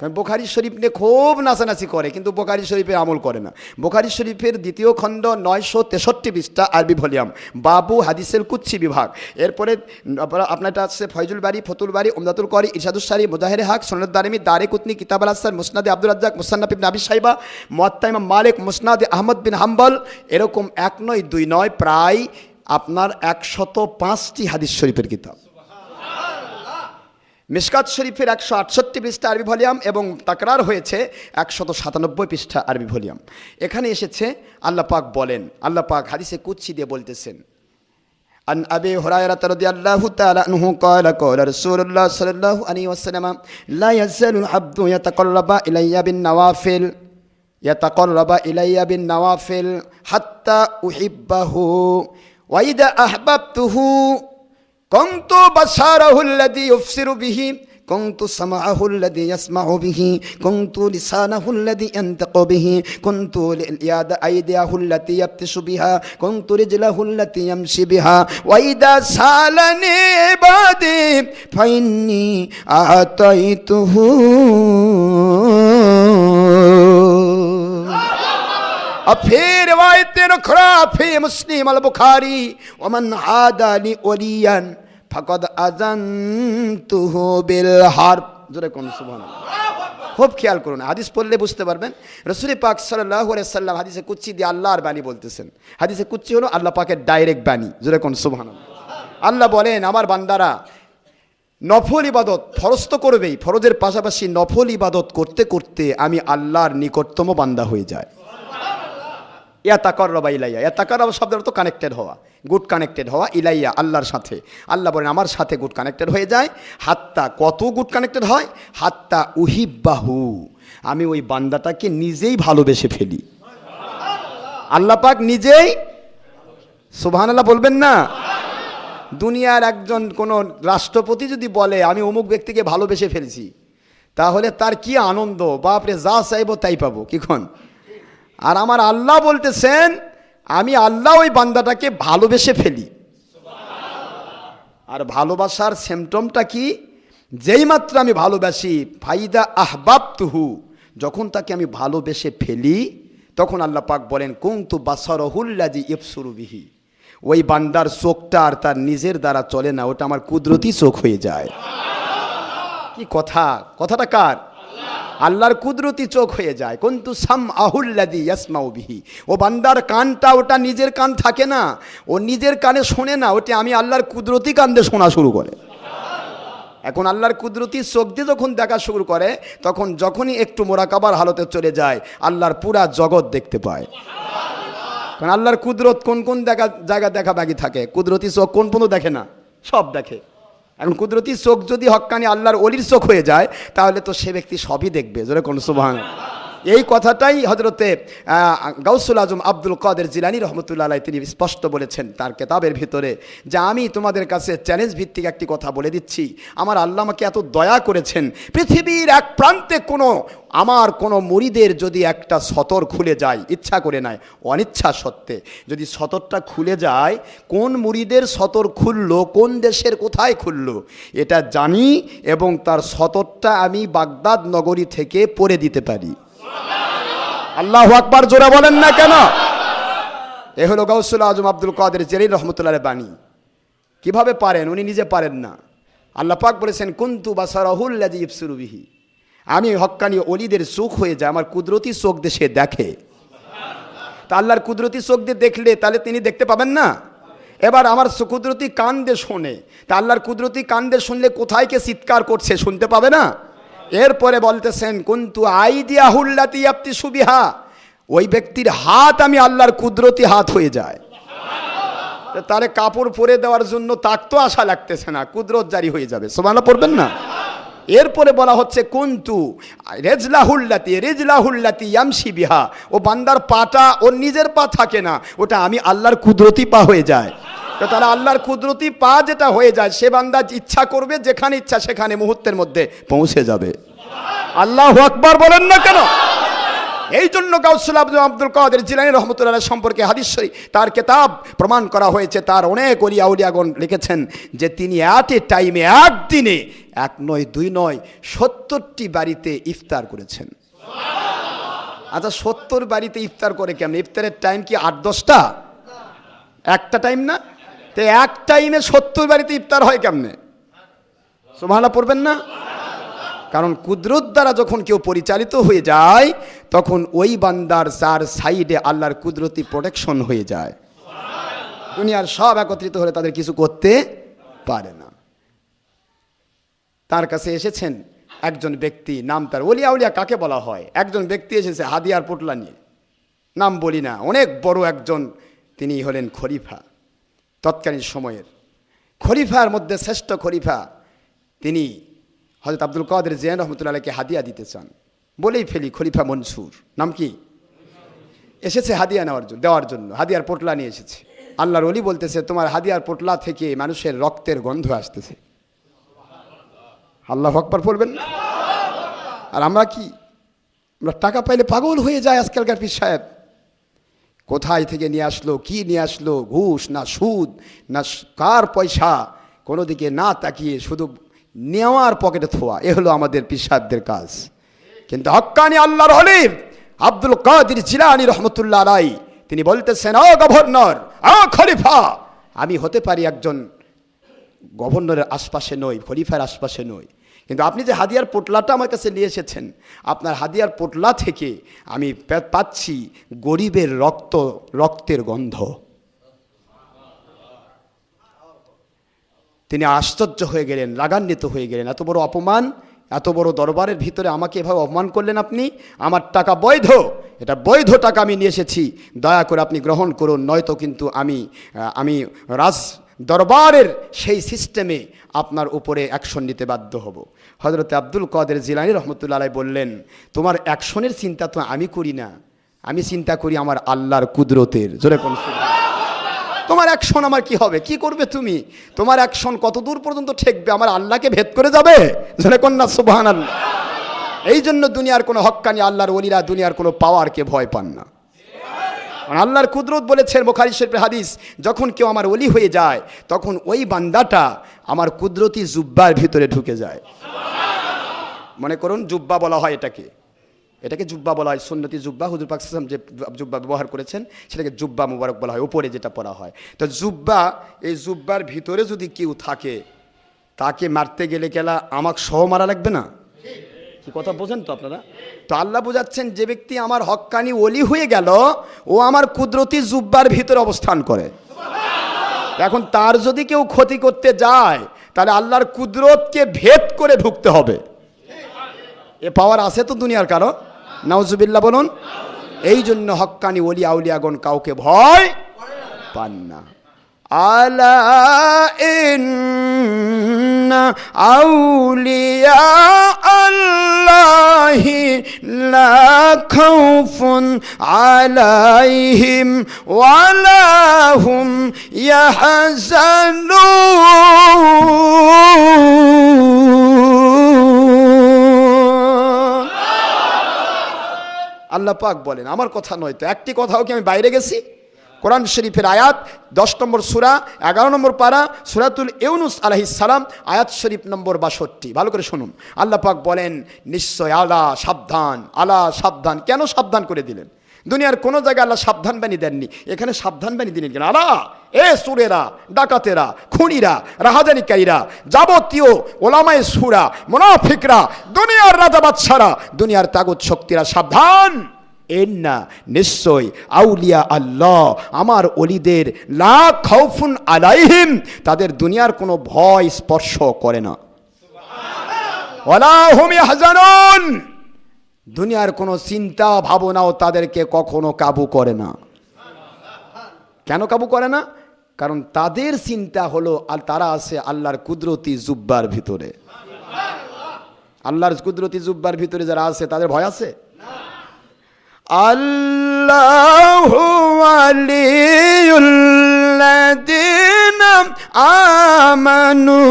কারণ বুখারী শরীফ নিয়ে খুব নাচানাচি করে, কিন্তু বুখারী শরীফে আমল করে না। বুখারী শরীফের 2য় খণ্ড 963 পৃষ্ঠা আরবি ভলিউম, বাবু হাদিসের কুচ্ছি বিভাগ। এরপরে আপনারটা আছে ফয়জুল বারি, ফতুল বারি, উমদাতুল করি, ইরশাদুস সারি, মুজাহিরে হক, সুনানুদ দারিমি, দারে কুতনি, কিতাব আল আসসার, মুসনাদে আব্দুর রাজ্জাক, মুসান্নাফ ইবনে আবি শাইবা, মুওয়াত্তা ইমাম মালিক, মুসনাদে আহমদ বিন হাম্বল, এরকম 1 নয় 2 নয় প্রায় আপনার 105টি হাদিস শরীফের কিতাব। মিশকাত শরীফের 168 পৃষ্ঠা আরবি ভলিউম এবং তাকরার হয়েছে 197 পৃষ্ঠা আরবি ভলিউম। এখানে এসেছে আল্লাহ পাক বলেন, আল্লাহ পাক হাদিসে কুদসি দিয়ে বলতেছেন, আন আবি হুরায়রা রাদিয়াল্লাহু তাআলা আনহু ক্বালা ক্বালা রাসূলুল্লাহ সাল্লাল্লাহু আলাইহি ওয়াসাল্লাম লা ইয়াযালুল আবদু ইয়াতাকাররাবা ইলাইয়া বিন নওয়াফিল হাত্তা উহিব্বাহু ওয়া ইযা আহবাবতুহু كنت بصره الذي يبصر به كنت سمعه الذي يسمع به كنت لسانه الذي ينطق به كنت أيديه التي يبطش بها كنت رجله التي يمشي بها وإذا سألني عبادي فإني أعطيته في رواية أخرى في مسلم البخاري ومن عادى لي وليا فقد أذنته بالحرب। জোরে কোন সুবহানাল্লাহ। খুব খেয়াল করুন, হাদিস পড়লে বুঝতে পারবেন। রাসূল পাক সাল্লাল্লাহু আলাইহি ওয়াসাল্লাম হাদিসে কুদসি দিয়ে আল্লাহর বাণী বলতেছেন। হাদিসে কুদসি হলো আল্লাহ পাকের ডাইরেক্ট বাণী। জোরে কোন সুবহানাল্লাহ। আল্লাহ বলেন, আমার বান্দারা নফল ইবাদত ফরজ তো করবেই, ফরজের পাশাপাশি নফল ইবাদত করতে করতে আমি আল্লাহর নিকটতম বান্দা হয়ে যায়। ইয়াতাকাররাবা ইলাইয়া, ইয়াতাকাররাবা শব্দের অর্থ কানেক্টেড হওয়া, গুড কানেক্টেড হওয়া, ইলাইয়া আল্লাহর সাথে। আল্লাহ বলেন আমার সাথে গুড কানেক্টেড হয়ে যায়। হাত্তা, কত গুড কানেক্টেড হয়? হাত্তা উহিব্বাহু, আমি ওই বান্দাটাকে নিজেই ভালোবেসে ফেলি। আল্লাহ পাক নিজেই, সুবহানাল্লাহ বলবেন না? দুনিয়ার একজন কোন রাষ্ট্রপতি যদি বলে আমি অমুক ব্যক্তিকে ভালোবেসে ফেলছি, তাহলে তার কি আনন্দ, বাপরে যা চাইবো তাই পাবো, কিখন? আর আমার আল্লাহ বলতেছেন আমি আল্লাহ ওই বান্দাটাকে ভালোবেসে ফেলি। আর ভালোবাসার সিম্পটমটা কি? যেই মাত্র আমি ভালোবাসি, ফাইদা আহবাবতুহু, যখন তাকে আমি ভালোবেসে ফেলি তখন আল্লাহ পাক বলেন কুনতু বাসারহুল্লাযী ইবসুরু বিহি, ওই বান্দার চোখটা আর তার নিজের দ্বারা চলে না, ওটা আমার কুদরতি চোখ হয়ে যায়। কি কথা, কথাটা কার? আল্লাহর কুদরতি চোখ হয়ে যায়। কুনতু সামআহুল্লাযী ইয়াসমাউ বিহি, ও বান্দার কানটা ওটা নিজের কান থাকে না, ও নিজের কানে শোনে না, ওটা আমি আল্লাহর কুদরতি কান দিয়ে শোনা শুরু করে। এখন আল্লাহর কুদরতি চোখ দিয়ে যখন দেখা শুরু করে, তখন যখনই একটু মোরাকাবার হালতে চলে যায়, আল্লাহর পুরা জগৎ দেখতে পায়। কারণ আল্লাহর কুদরত কোন কোন জায়গা দেখা বাকি থাকে, কুদরতি চোখ কোন কোনো দেখে না, সব দেখে। এখন কুদরতি চোখ যদি হক্কানি আল্লাহর ওলির চোখ হয়ে যায়, তাহলে তো সে ব্যক্তি সবই দেখবে। জোরে কোন সুবহানাল্লাহ। এই কথাটাই হযরতে গাউসুল আজম আব্দুল কাদের জিলানী রহমতুল্লাহ আলাইহি তিনি স্পষ্ট বলেছেন তার কিতাবের ভিতরে, যে আমি তোমাদের কাছে চ্যালেঞ্জ ভিত্তিক একটি কথা বলে দিচ্ছি। আমার আল্লাহ আমাকে এত দয়া করেছেন, পৃথিবীর এক প্রান্তে আমার কোনো মুরিদের যদি একটা সতর খুলে যায়, ইচ্ছা করে নয়, অনিচ্ছা সত্ত্বে যদি সতরটা খুলে যায়, কোন মুরিদের সতর খুললো, কোন দেশের কোথায় খুললো এটা জানি, এবং তার সতরটা আমি বাগদাদ নগরী থেকে পড়ে দিতে পারি। আল্লাহু আকবার, জোরে বলেন না কেন? এ হলো গাউসুল আজম আব্দুল কাদের জিলানী রহমতুল্লাহ আলাইহি বাণী। কিভাবে পারেন? উনি নিজে পারেন না। আল্লাহ পাক বলেছেন কুনতু বাসারহুল্লাযী ইবসুরু বিহি, আমি হক্কানি ওলিদের চোখ হয়ে যায়, আমার কুদরতি চোখ দিয়ে সে দেখে। তা আল্লাহর কুদরতি চোখ দিয়ে দেখলে তাহলে তিনি দেখতে পাবেন না? এবার আমার কুদরতি কান দিয়ে শোনে, তা আল্লাহর কুদরতি কান দিয়ে শুনলে কোথায় কে চিৎকার করছে শুনতে পাবে না? এরপরে বলতেছেন কুনতু আইদিয়াহুল্লাতী ইয়াবতিশু বিহা, ওই ব্যক্তির হাত আমি আল্লাহর কুদরতি হাত হয়ে যায়। তারে কাপড় পরে দেওয়ার জন্য তাক তো আশা লাগতেছে না, কুদরত জারি হয়ে যাবে। সুবহানাল্লাহ পড়বেন না? এরপরে বলা হচ্ছে কুনতু রিজলাহুল্লাতী ইয়ামশি বিহা, ও বান্দার পাটা ওর নিজের পা থাকে না, ওটা আমি আল্লাহর কুদরতি পা হয়ে যায়। তো তাহলে আল্লাহর কুদরতি পা যেটা হয়ে যায়, সে বান্দা ইচ্ছা করবে যেখানে ইচ্ছা সেখানে মুহূর্তের মধ্যে পৌঁছে যাবে। আল্লাহু আকবার বলেন না কেন? এই জন্য গাউসুল আজম আব্দুল কাদের জিলানী রহমতুল্লাহ আলাইহি সম্পর্কে হাদিস শরীফ তার কিতাব প্রমাণ করা হয়েছে। তার অনেক ওলিয়া আউলিয়াগণ লিখেছেন যে তিনি এট এ টাইমে, একদিনে, এক নয় দুই নয়, 70টি বাড়িতে ইফতার করেছেন। আচ্ছা 70 বাড়িতে ইফতার করে কেমন? ইফতারের টাইম কি 8-10টা? একটা টাইম না? তো এক টাইমে 70 বাড়িতে ইফতার হয় কেমনে? সুবহানাল্লাহ পড়বেন না? কারণ কুদরত দ্বারা যখন কেউ পরিচালিত হয়ে যায়, তখন ওই বান্দার চার সাইডে আল্লাহর কুদরতি প্রোটেকশন হয়ে যায়। দুনিয়ার সব একত্রিত হলে তাদের কিছু করতে পারে না। তার কাছে এসেছেন একজন ব্যক্তি, নাম তার, ওলিয়া উলিয়া কাকে বলা হয়, একজন ব্যক্তি এসেছে হাদিয়ার পোটলা নিয়ে, নাম বলি না, অনেক বড় একজন, তিনি হলেন খলিফা, তৎকালীন সময়ের খলিফার মধ্যে শ্রেষ্ঠ খলিফা। তিনি হযরত আব্দুল কাদের জিলানী রহমতুল্লাহ আলাইহিকে হাদিয়া দিতে চান। বলেই ফেলি, খলিফা মনসুর নাম কি, এসেছে হাদিয়া দেওয়ার জন্য, হাদিয়ার পোটলা নিয়ে এসেছে। আল্লাহর ওলি বলতেছে তোমার হাদিয়ার পোটলা থেকে মানুষের রক্তের গন্ধ আসতেছে। আল্লাহু আকবার বলবেন না? আর আমরা কি, আমরা টাকা পাইলে পাগল হয়ে যায় আজকালকার পীর সাহেব। কোথায় থেকে নিয়ে আসলো, কি নিয়ে আসলো, ঘুষ না সুদ না কার পয়সা, কোনো দিকে না তাকিয়ে শুধু নেওয়ার পকেটে থোয়া, এ হলো আমাদের পীর সাহেবদের কাজ। কিন্তু হক্কানি আল্লাহর ওলি আব্দুল কাদের জিলানী রহমতুল্লাহ আলাইহি তিনি বলতেছেন, ও গভর্নর, ও খলিফা, আমি হতে পারি একজন গভর্নরের আশপাশে নই, খলিফার আশপাশে নই, কিন্তু আপনি যে হাদিয়ার পোটলাটা আমার কাছে নিয়ে এসেছেন, আপনার হাদিয়ার পোটলা থেকে আমি পাচ্ছি গরিবের রক্তের গন্ধ। তিনি আশ্চর্য হয়ে গেলেন, রাগান্বিত হয়ে গেলেন। এত বড় অপমান, এত বড় দরবারের ভিতরে আমাকে এভাবে অপমান করলেন আপনি। আমার টাকা বৈধ, এটা বৈধ টাকা আমি নিয়ে এসেছি, দয়া করে আপনি গ্রহণ করুন, নয়তো কিন্তু আমি রাজ দরবারের সেই সিস্টেমে আপনার উপরে অ্যাকশন নিতে বাধ্য হব। হযরত আব্দুল কাদের জিলানী রহমতুল্লাহ আলাইহি বললেন, তোমার অ্যাকশনের চিন্তা তো আমি করি না, আমি চিন্তা করি আমার আল্লাহর কুদরতের। জোরে কোন তোমার অ্যাকশন আমার কি হবে, কি করবে তুমি, তোমার অ্যাকশন কত দূর পর্যন্ত ঠেকবে, আমার আল্লাহকে ভেদ করে যাবে। জোরে কোন না সুবহানাল্লাহ। এই জন্য দুনিয়ার কোনো হক্কানি আল্লাহর ওলিরা দুনিয়ার কোনো পাওয়ারকে ভয় পান না। আল্লাহর কুদরত বলেছেন বুখারী শরীফের হাদিস, যখন কেউ আমার ওলি হয়ে যায় তখন ওই বান্দাটা আমার কুদরতি জুব্বার ভিতরে ঢুকে যায়। মনে করুন জুব্বা বলা হয় এটাকে, এটাকে জুব্বা বলা হয়, সুন্নতি জুব্বা। হুজুর পাক সাল্লাল্লাহু আলাইহি ওয়াসাল্লাম যে জুব্বা ব্যবহার করেছেন সেটাকে জুব্বা মুবারক বলা হয়, উপরে যেটা পরা হয়। তো জুব্বা, এই জুব্বার ভিতরে যদি কেউ থাকে তাকে মারতে গেলে কেলা আমাকে সহ মারা লাগবে না? কি কথা বোঝেন তো আপনারা? তো আল্লাহ বোঝাচ্ছেন যে ব্যক্তি আমার হক্কানি ওলি হয়ে গেল ও আমার কুদরতি জুব্বার ভিতরে অবস্থান করে। এখন তার যদি কেউ ক্ষতি করতে যায় তাহলে আল্লাহর কুদরতকে ভেদ করে ঢুকতে হবে। এ পাওয়ার আছে তো দুনিয়ার কারো? নাউজুবিল্লাহ বলুন। এই জন্য হক্কানি ওলি আউলিয়াগণ কাউকে ভয় পান না। আলা ইন্না আউলিয়া আল্লাহি লা খাউফুন আলাইহিম ওয়া লা হুম ইয়াহজানুন। আল্লাহ পাক বলেন, আমার কথা নয় তো, একটি কথাও কি আমি বাইরে গেছি? কোরআন শরীফের আয়াত 10 নম্বর সূরা 11 নম্বর পারা সূরাতুল ইউনুস আলাইহিস সালাম, আয়াত শরীফ নম্বর 62। ভালো করে শুনুন। আল্লাহ পাক বলেন, নিশ্চয় আলা সাবধান, আলা সাবধান। কেন সাবধান করে দিলেন? দুনিয়ার কোন জায়গায় আল্লাহ সাবধান বাণী দেননি, এখানে সাবধান বাণী দিলেন কেন? আলা, এ সুরেরা, ডাকাতেরা, খুনিরা, রাহাজানিকারীরা, যাবতীয় ওলামায়ে সূরা, মুনাফিকরা, দুনিয়ার রাজা বাদশারা, দুনিয়ার তাগুত শক্তিরা সাবধান। এন্না নিশ্চয় আউলিয়া আল্লাহ, আমার ওলিদের, লা খাউফুন আলাইহিম, তাদের দুনিয়ার কোনো ভয় স্পর্শ করে না, ওয়ালা হুম ইয়াহজানুন, দুনিয়ার কোনো চিন্তা ভাবনাও তাদেরকে কখনো কাবু করে না। কেন কাবু করে না? কারণ তাদের চিন্তা হলো আর তারা আছে আল্লাহর কুদরতি জুব্বার ভিতরে। আল্লাহর কুদরতি জুব্বার ভিতরে যারা আছে তাদের ভয় আছে? আল্লাহু ওয়ালিয়ুল্লাযীনা আমানু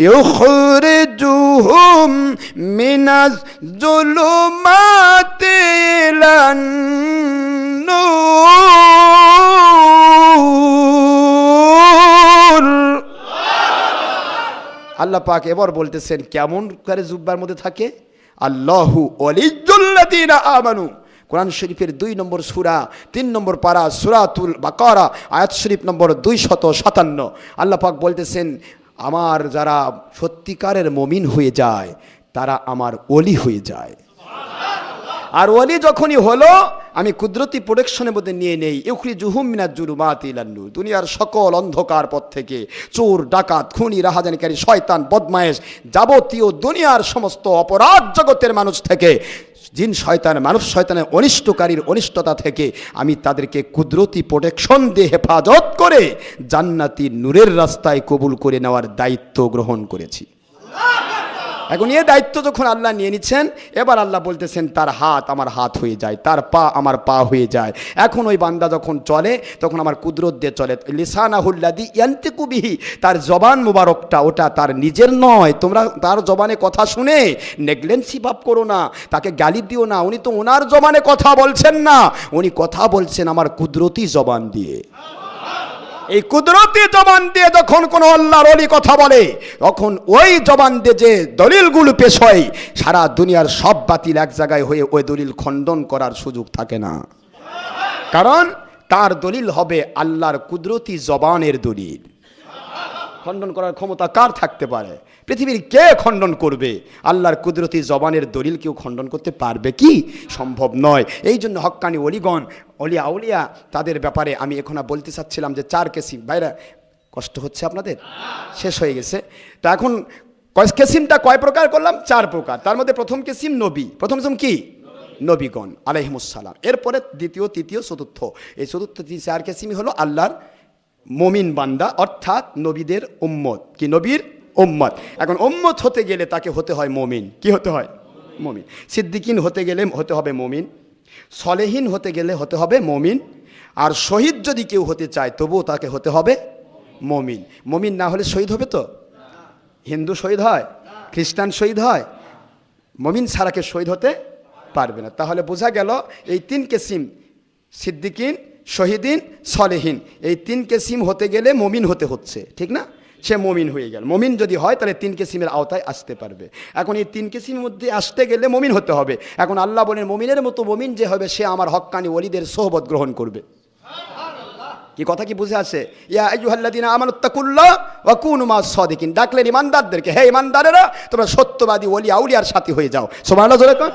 ইউখরিজুহুম মিনাজ যুলুমাতি ইলান নূর। আল্লাহ পাক এবার বলতেছেন কেমন করে জুব্বার মধ্যে থাকে? আল্লাহু ওয়ালিয়ুল্লাযীনা আমানু, কোরআন শরীফের 2 নম্বর সূরা 3 নম্বর পারা সূরাতুল বাকারা আয়াত শরীফ নম্বর 257। আল্লাহ পাক বলতেছেন আমার যারা সত্যিকারের মুমিন হয়ে যায় তারা আমার ওলি হয়ে যায়। আর ওলি যখনই হলো আমি কুদরতি প্রোটেকশনের মধ্যে নিয়ে নেই, ইউখরিজুহুম মিনাজ যুলুমাতি ইলান নূর, দুনিয়ার সকল অন্ধকার পথ থেকে, চোর ডাকাত খুনি রাহাজানিকারী শয়তান বদমায়েশ যাবতীয় দুনিয়ার সমস্ত অপরাধ জগতের মানুষ থেকে, জিন শয়তান মানব শয়তানের অনিষ্টকারীর অনিষ্টতা থেকে আমি তাদেরকে কুদরতি প্রোটেকশন দিয়ে হেফাজত করে জান্নাতি নূরের রাস্তায় কবুল করে নেওয়ার দায়িত্ব গ্রহণ করেছি। এখন এই দায়িত্ব যখন আল্লাহ নিয়ে নিচ্ছেন, এবার আল্লাহ বলতেছেন তার হাত আমার হাত হয়ে যায়, তার পা আমার পা হয়ে যায়। এখন ওই বান্দা যখন চলে তখন আমার কুদরত দিয়ে চলে। লিসানাহুল্লাযী ইয়ানতিকু বিহি, তার জবান মুবারকটা ওটা তার নিজের নয়। তোমরা তার জবানে কথা শুনে নেগলেন্সি ভাব করো না, তাকে গালি দিও না। উনি তো ওনার জবানে কথা বলছেন না, উনি কথা বলছেন আমার কুদরতি জবান দিয়ে। এই কুদরতি জবান দিয়ে যখন কোনো আল্লাহর ওলি কথা বলে তখন ওই জবান দিয়ে যে দলিলগুলো পেশ হয় সারা দুনিয়ার সব বাতিল এক জায়গায় হয়ে ওই দলিল খণ্ডন করার সুযোগ থাকে না। কারণ তার দলিল হবে আল্লাহর কুদরতি জবানের দলিল। খণ্ডন করার ক্ষমতা কার থাকতে পারে? পৃথিবীর কে খণ্ডন করবে? আল্লাহর কুদরতি জবানের দলিল কেউ খণ্ডন করতে পারবে কি? সম্ভব নয়। এই জন্য হক্কানি ওলিগণ, অলিয়া আউলিয়া, তাদের ব্যাপারে আমি এখন বলতে চাচ্ছিলাম যে 4 কিসিম। ভাইরা কষ্ট হচ্ছে আপনাদের? শেষ হয়ে গেছে। তো এখন কিসিমটা কয় প্রকার করলাম? 4 প্রকার। তার মধ্যে প্রথম কিসিম নবী। প্রথম কিসিম কি? নবীগণ আলাইহিমুস সালাম। এরপরে দ্বিতীয়, তৃতীয়, চতুর্থ। এই চতুর্থ 4 কিসিমই হলো আল্লাহর মুমিন বান্দা, অর্থাৎ নবীদের উম্মত। কি? নবীর উম্মত। এখন উম্মত হতে গেলে তাকে হতে হয় মুমিন। কি হতে হয়? মুমিন। সিদ্দিকিন হতে গেলে হতে হবে মুমিন, সলেহীন হতে গেলে হতে হবে মুমিন, আর শহীদ যদি কেউ হতে চায় তবুও তাকে হতে হবে মুমিন। মুমিন না হলে শহীদ হবে তো? হিন্দু শহীদ হয়, খ্রিস্টান শহীদ হয়, মুমিন ছাড়া কে শহীদ হতে পারবে না। তাহলে বোঝা গেল এই 3 কিসিম, সিদ্দিকিন, শহীদিন, সলেহীন, এই 3 কিসিম হতে গেলে মুমিন হতে হচ্ছে, ঠিক না? সে মমিন হয়ে গেল। মমিন যদি হয় তাহলে 3 কিসিমের আওতায় আসতে পারবে। এখন এই 3 কিসিমের মধ্যে আসতে গেলে মমিন হতে হবে। এখন আল্লাহ বলেন মমিনের মতো মমিন যে হবে সে আমার হক্কানি ওলিদের সোহবত গ্রহণ করবে। কি কথা কি বুঝে আসে? ইয়া আইয়ুহাল্লাযীনা আমানুত্তাকুল্লাহ ওয়া কুনু মাস সাদিকিন, ডাকলেন ইমানদারদেরকে, হে ইমানদারেরা তোমরা সত্যবাদী ওলি আউলিয়ার সাথী হয়ে যাও। সুবহানাল্লাহ জোরে কর।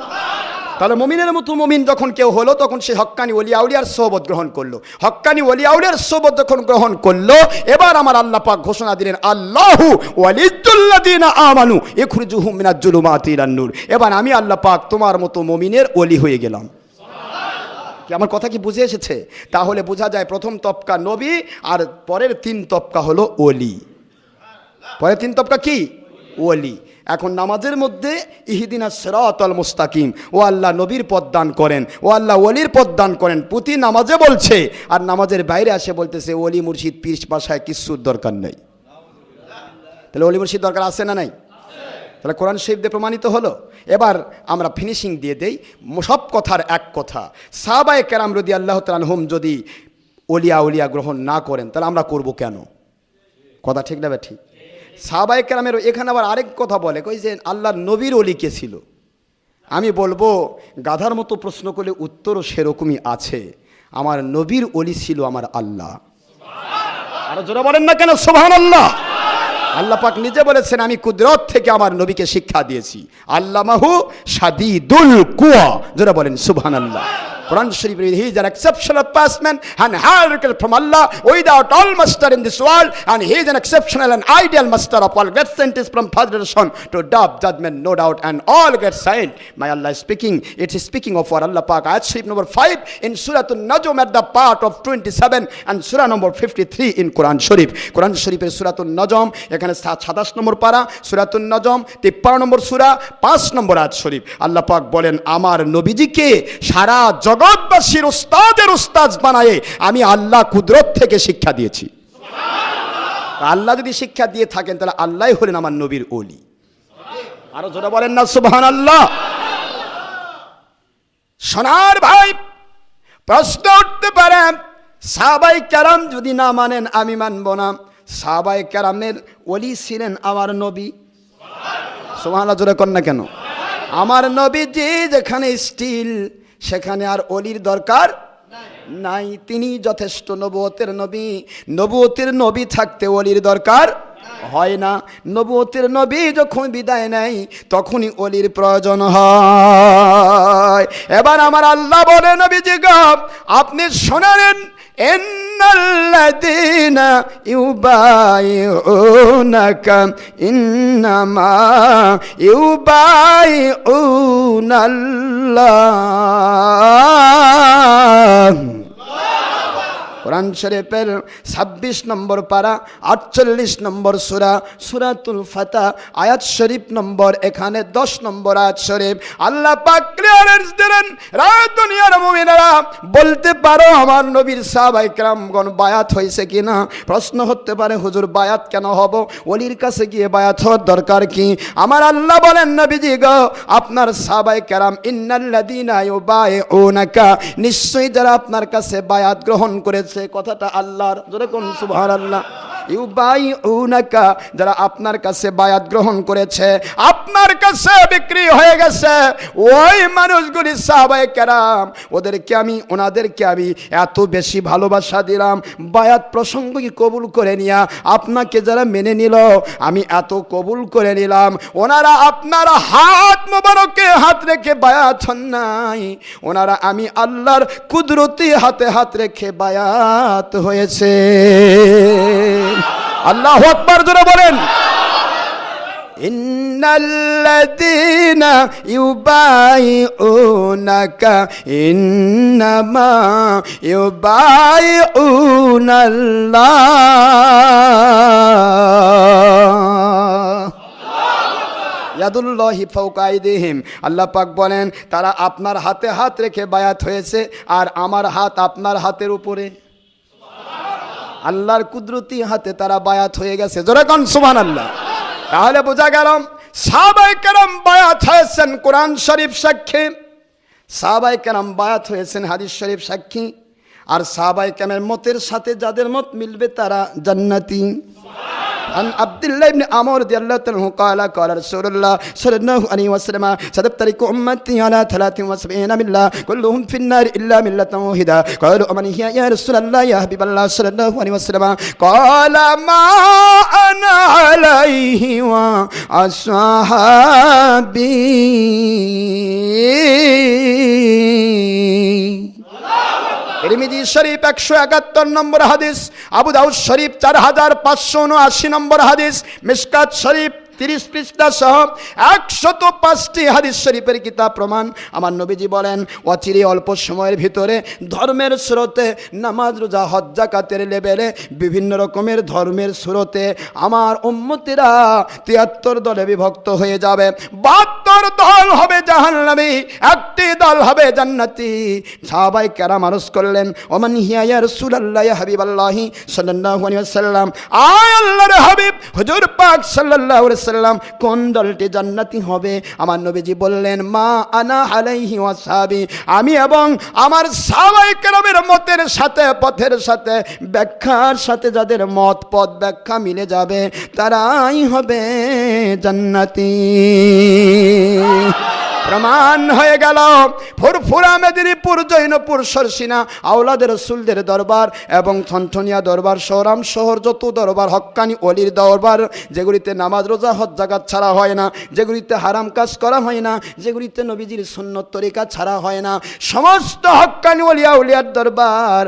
তাহলে মুমিনের মতো মুমিন যখন কেউ হলো তখন সে হক্কানি ওলি আউলিয়ার সোহবত গ্রহণ করলো। হক্কানি ওলি আউলিয়ার সোহবত যখন গ্রহণ করলো, এবার আমার আল্লাহ পাক ঘোষণা দিলেন আল্লাহু ওয়ালিয়্যুল্লাযীনা আমানু ইখরিজুহুম মিনাজ জুলুমাতি ইলান নূর। এবার আমি আল্লাহ পাক তোমার মতো মুমিনের ওলি হয়ে গেলাম। কি আমার কথা কি বুঝে এসেছে? তাহলে বোঝা যায় প্রথম তবকা নবী, আর পরের 3 তবকা হলো ওলি। পরের 3 তবকা কি? ওলি। এখন নামাজের মধ্যে ইহদিনাস সিরাতাল মুস্তাকিম, ও আল্লাহ নবীর পথ দান করেন, ও আল্লাহ ওলির পথ দান করেন, প্রতি নামাজে বলছে। আর নামাজের বাইরে আসে বলতেছে ওলি মুর্শিদ পীর বাসায় কিচ্ছুর দরকার নেই। তাহলে ওলি মুর্শিদ দরকার আছে না নাই? তাহলে কোরআন শরীফ দিয়ে প্রমাণিত হলো। এবার আমরা ফিনিশিং দিয়ে দেই। সব কথার এক কথা, সাহাবায়ে কেরাম রাদিয়াল্লাহু তাআলা আনহুম যদি ওলিয়া উলিয়া গ্রহণ না করেন তাহলে আমরা করব কেন? কথা ঠিক না? ঠিক। সাহাবায়ে কেরামের এখানে আবার আরেক কথা বলে, কই যে আল্লাহর নবীর ওলি কে ছিল? আমি বলবো গাধার মতো প্রশ্ন করলে উত্তরও সেরকমই আছে। আমার নবীর ওলি ছিল আমার আল্লাহ। আরো জোরে বলেন না কেন সুবহানাল্লাহ? আল্লাহ পাক নিজে বলেছেন আমি কুদরত থেকে আমার নবীকে শিক্ষা দিয়েছি। আল্লামাহু শাদীদুল কুওয়া। যারা বলেন সুবহানাল্লাহ। Quran Sharif, he is an exceptional person and hierarchical from Allah without all master in this world, and he is an exceptional and ideal master of all great scientists from Federation to Dove judgment, no doubt, and all great saint. My Allah is speaking. It is speaking of our Allah Pak. Ayat Sharif number 5 in Surah An-Najm at the part of 27 and Surah number 53 in Quran Sharif. Quran Sharif এর Surah An-Najm এখানে 27 নম্বর পারা, Surah An-Najm 53 নম্বর সূরা 5 নম্বর আয়াত শরীফ। আল্লাহ পাক বলেন আমার নবীজিকে সারা জগৎবাসীর উস্তাদের উস্তাদ বানায়ে আমি আল্লাহ কুদরত থেকে শিক্ষা দিয়েছি। সুবহানাল্লাহ। আল্লাহ যদি শিক্ষা দিয়ে থাকেন তাহলে আল্লাহই হলেন আমার নবীর ওলি। আরো জোরে বলেন না সুবহানাল্লাহ। সোনার ভাই, প্রশ্ন উঠতে পারে সাহাবায়ে কেরাম যদি না মানেন আমি মানব না। সাহাবায়ে কেরামের ওলি ছিলেন আমার নবী। সুবহানাল্লাহ জোরে কর না কেন? আমার নবীজি যেখানে স্টিল সেখানে আর ওলির দরকার নাই। তিনি যথেষ্ট নবুয়তের নবী। নবুয়তের নবী থাকতে ওলির দরকার হয় না। নবুয়তের নবী যখন বিদায় নেয় তখনই ওলির প্রয়োজন হয়। এবার আমার আল্লাহ বলে নবীজি গো আপনি শোনেন ইন্নাল্লাযীনা ইউবাইউনাকা ইন্নামা ইউবাইউনাল্লাহ। কোরআন শরীফের 26 নম্বর পারা 48 নম্বর সূরা সূরাতুল ফাতহ আয়াত শরীফ নম্বর এখানে 10 নম্বর আয়াত শরীফ আল্লাহ পাক ক্লিয়ারেন্স দিলেন রাত দুনিয়ার মুমিনেরা বলতে পারো আমার নবীর সাহাবায়ে কেরামগণ বায়াত হয়েছে কিনা। প্রশ্ন হতে পারে হুজুর বায়াত কেন হব? ওলির কাছে গিয়ে বায়াত হওয়ার দরকার কি? আমার আল্লাহ বলেন নবীজি গো আপনার সাহাবায়ে কেরাম ইন্নাল্লাযীনা ইউবাইউনাকা নিশ্চয়ই যারা আপনার কাছে বায়াত গ্রহণ করেছে, কথাটা আল্লাহর, জোরে কোন সুবহানাল্লাহ। ইউবাইউনাকা যারা আপনার কাছে বায়াত গ্রহণ করেছে, আপনার কাছে বিক্রি হয়ে গেছে, ওই মানুষগুলি সাহাবায়ে কেরাম ওনাদেরকে আমি এত বেশি ভালোবাসা দিলাম, বায়াত প্রসঙ্গকে কবুল করে নিয়া আপনাকে যারা মেনে নিল আমি এত কবুল করে নিলাম, ওনারা আপনার হাত মোবারকে হাত রেখে বায়াত হন নাই, ওনারা আমি আল্লাহর কুদরতি হাতে হাত রেখে বায়াত হয়েছে। আল্লাহু আকবার জোরে বলেন। ইন্নাল্লাযীনা ইউবাইউনাকা ইন্নামা ইউবাইউনাল্লাহ ইয়াদুল্লাহি ফাওকা আইদিহিম। আল্লাহ পাক বলেন তারা আপনার হাতে হাত রেখে বায়াত হয়েছে আর আমার হাত আপনার হাতের উপরে। আল্লাহর কুদরতি হাতে তারা বায়াত হয়ে গেছে, জোরে কোন সুবহানাল্লাহ। তাহলে বোঝা গেল সাহাবায়ে কেরাম বায়াত হয়েছেন কোরআন শরীফ সাক্ষী, সাহাবায়ে কেরাম বায়াত হয়েছেন হাদিস শরীফ সাক্ষী, আর সাহাবায়ে কেরামের মতের সাথে যাদের মত মিলবে তারা জান্নাতি। عن عبد الله بن عمرو رضي الله عنه قال قال رسول الله صلى الله عليه وسلم ستفترق أمتي على 73 ملة كلهم في النار إلا ملة واحدة قالوا ومن هي يا رسول الله يا حبيب الله صلى الله عليه وسلم قال ما أنا عليه وأصحابي তিরমিজি শরীফ 171 নম্বর হাদিস, আবু দাউদ শরীফ 4579 নম্বর হাদিস, মিশকাত শরীফ 30 পৃষ্ঠা সহ 105টি হাদিস শরীফের কিতাব প্রমাণ। আমার নবীজি বলেন অচিরে অল্প সময়ের ভিতরে ধর্মের স্রোতে, নামাজ রোজা হজ যাকাতের লেভেলে, বিভিন্ন রকমের ধর্মের স্রোতে আমার উম্মতিরা 73 দলে বিভক্ত হয়ে যাবে। 72 দল হবে জাহান্নামী, একটি দল হবে জান্নাতি। সাহাবায়ে কেরাম আরজ করলেন ওমান হিয়া ইয়া রাসূলুল্লাহ ইয়া হাবিবাল্লাহি সাল্লাল্লাহু আলাইহি ওয়াসাল্লাম, আয় আল্লাহর হাবিব হুজুর পাক সাল্লাল্লাহু আলাইহি ওয়াসাল্লাম কোন দলটি জান্নাতি হবে? আমার নবীজি বললেন মা আনা আলাইহি ওয়াসহাবি, আমি এবং আমার সাহাবায়ে কেরামের মতের সাথে, পথের সাথে, ব্যাখ্যার সাথে যাদের মত পথ ব্যাখ্যা মিলে যাবে তারাই হবে জান্নাতি। প্রমাণ হয়ে গেল ফুরফুরা, মেদিনীপুর, জৈনপুর, সরসিনা, আওলাদের রসুলদের দরবার এবং থনথনিয়া দরবার, শহরাম শহর যত দরবার, হক্কানি অলির দরবার, যেগুলিতে নামাজ রোজা হজ জাকাত ছাড়া হয় না, যেগুলিতে হারাম কাজ করা হয় না, যেগুলিতে নবীজির সুন্নত তরিকা ছাড়া হয় না, সমস্ত হক্কানি অলিয়া উলিয়ার দরবার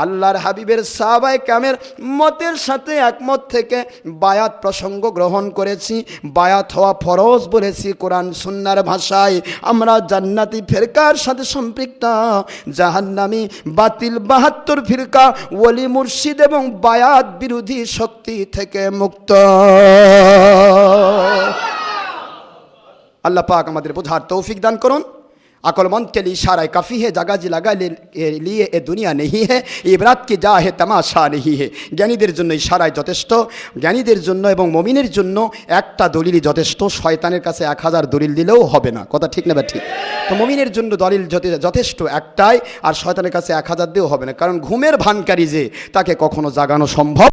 আল্লাহর হাবিবের সাহাবায়ে কেরামের মতের সাথে একমত থেকে বায়াত প্রসঙ্গ গ্রহণ করেছি। বায়াত হওয়া ফরজ বলেছি কোরআন সুন্নাহর ভাষায়। আমরা জান্নাতি ফিরকার সাথে সম্পৃক্ত, জাহান্নামী বাতিল 72 ফিরকা, ওলি মুর্শিদ এবং বায়াত বিরোধী শক্তি থেকে মুক্ত। আল্লাহ পাক আমাদের বোঝার তৌফিক দান করুন। अक्लमंद के लिए इशारा काफ़ी है, जगह जी लगा लिए ए दुनिया नहीं है, इबरात की जा है तमाशा नहीं है। জ্ঞানীদের জন্য ইশারায় যথেষ্ট, জ্ঞানীদের জন্য এবং মুমিনের জন্য একটা দলিলই যথেষ্ট। শয়তানের কাছে 1000 দলিল দিলেও হবে না, কথা ঠিক না? ঠিক। তো মুমিনের জন্য দলিল যথেষ্ট একটাই, আর শয়তানের কাছে 1000 দিয়েও হবে না, কারণ ঘুমের ভানকারী যে তাকে কখনো জাগানো সম্ভব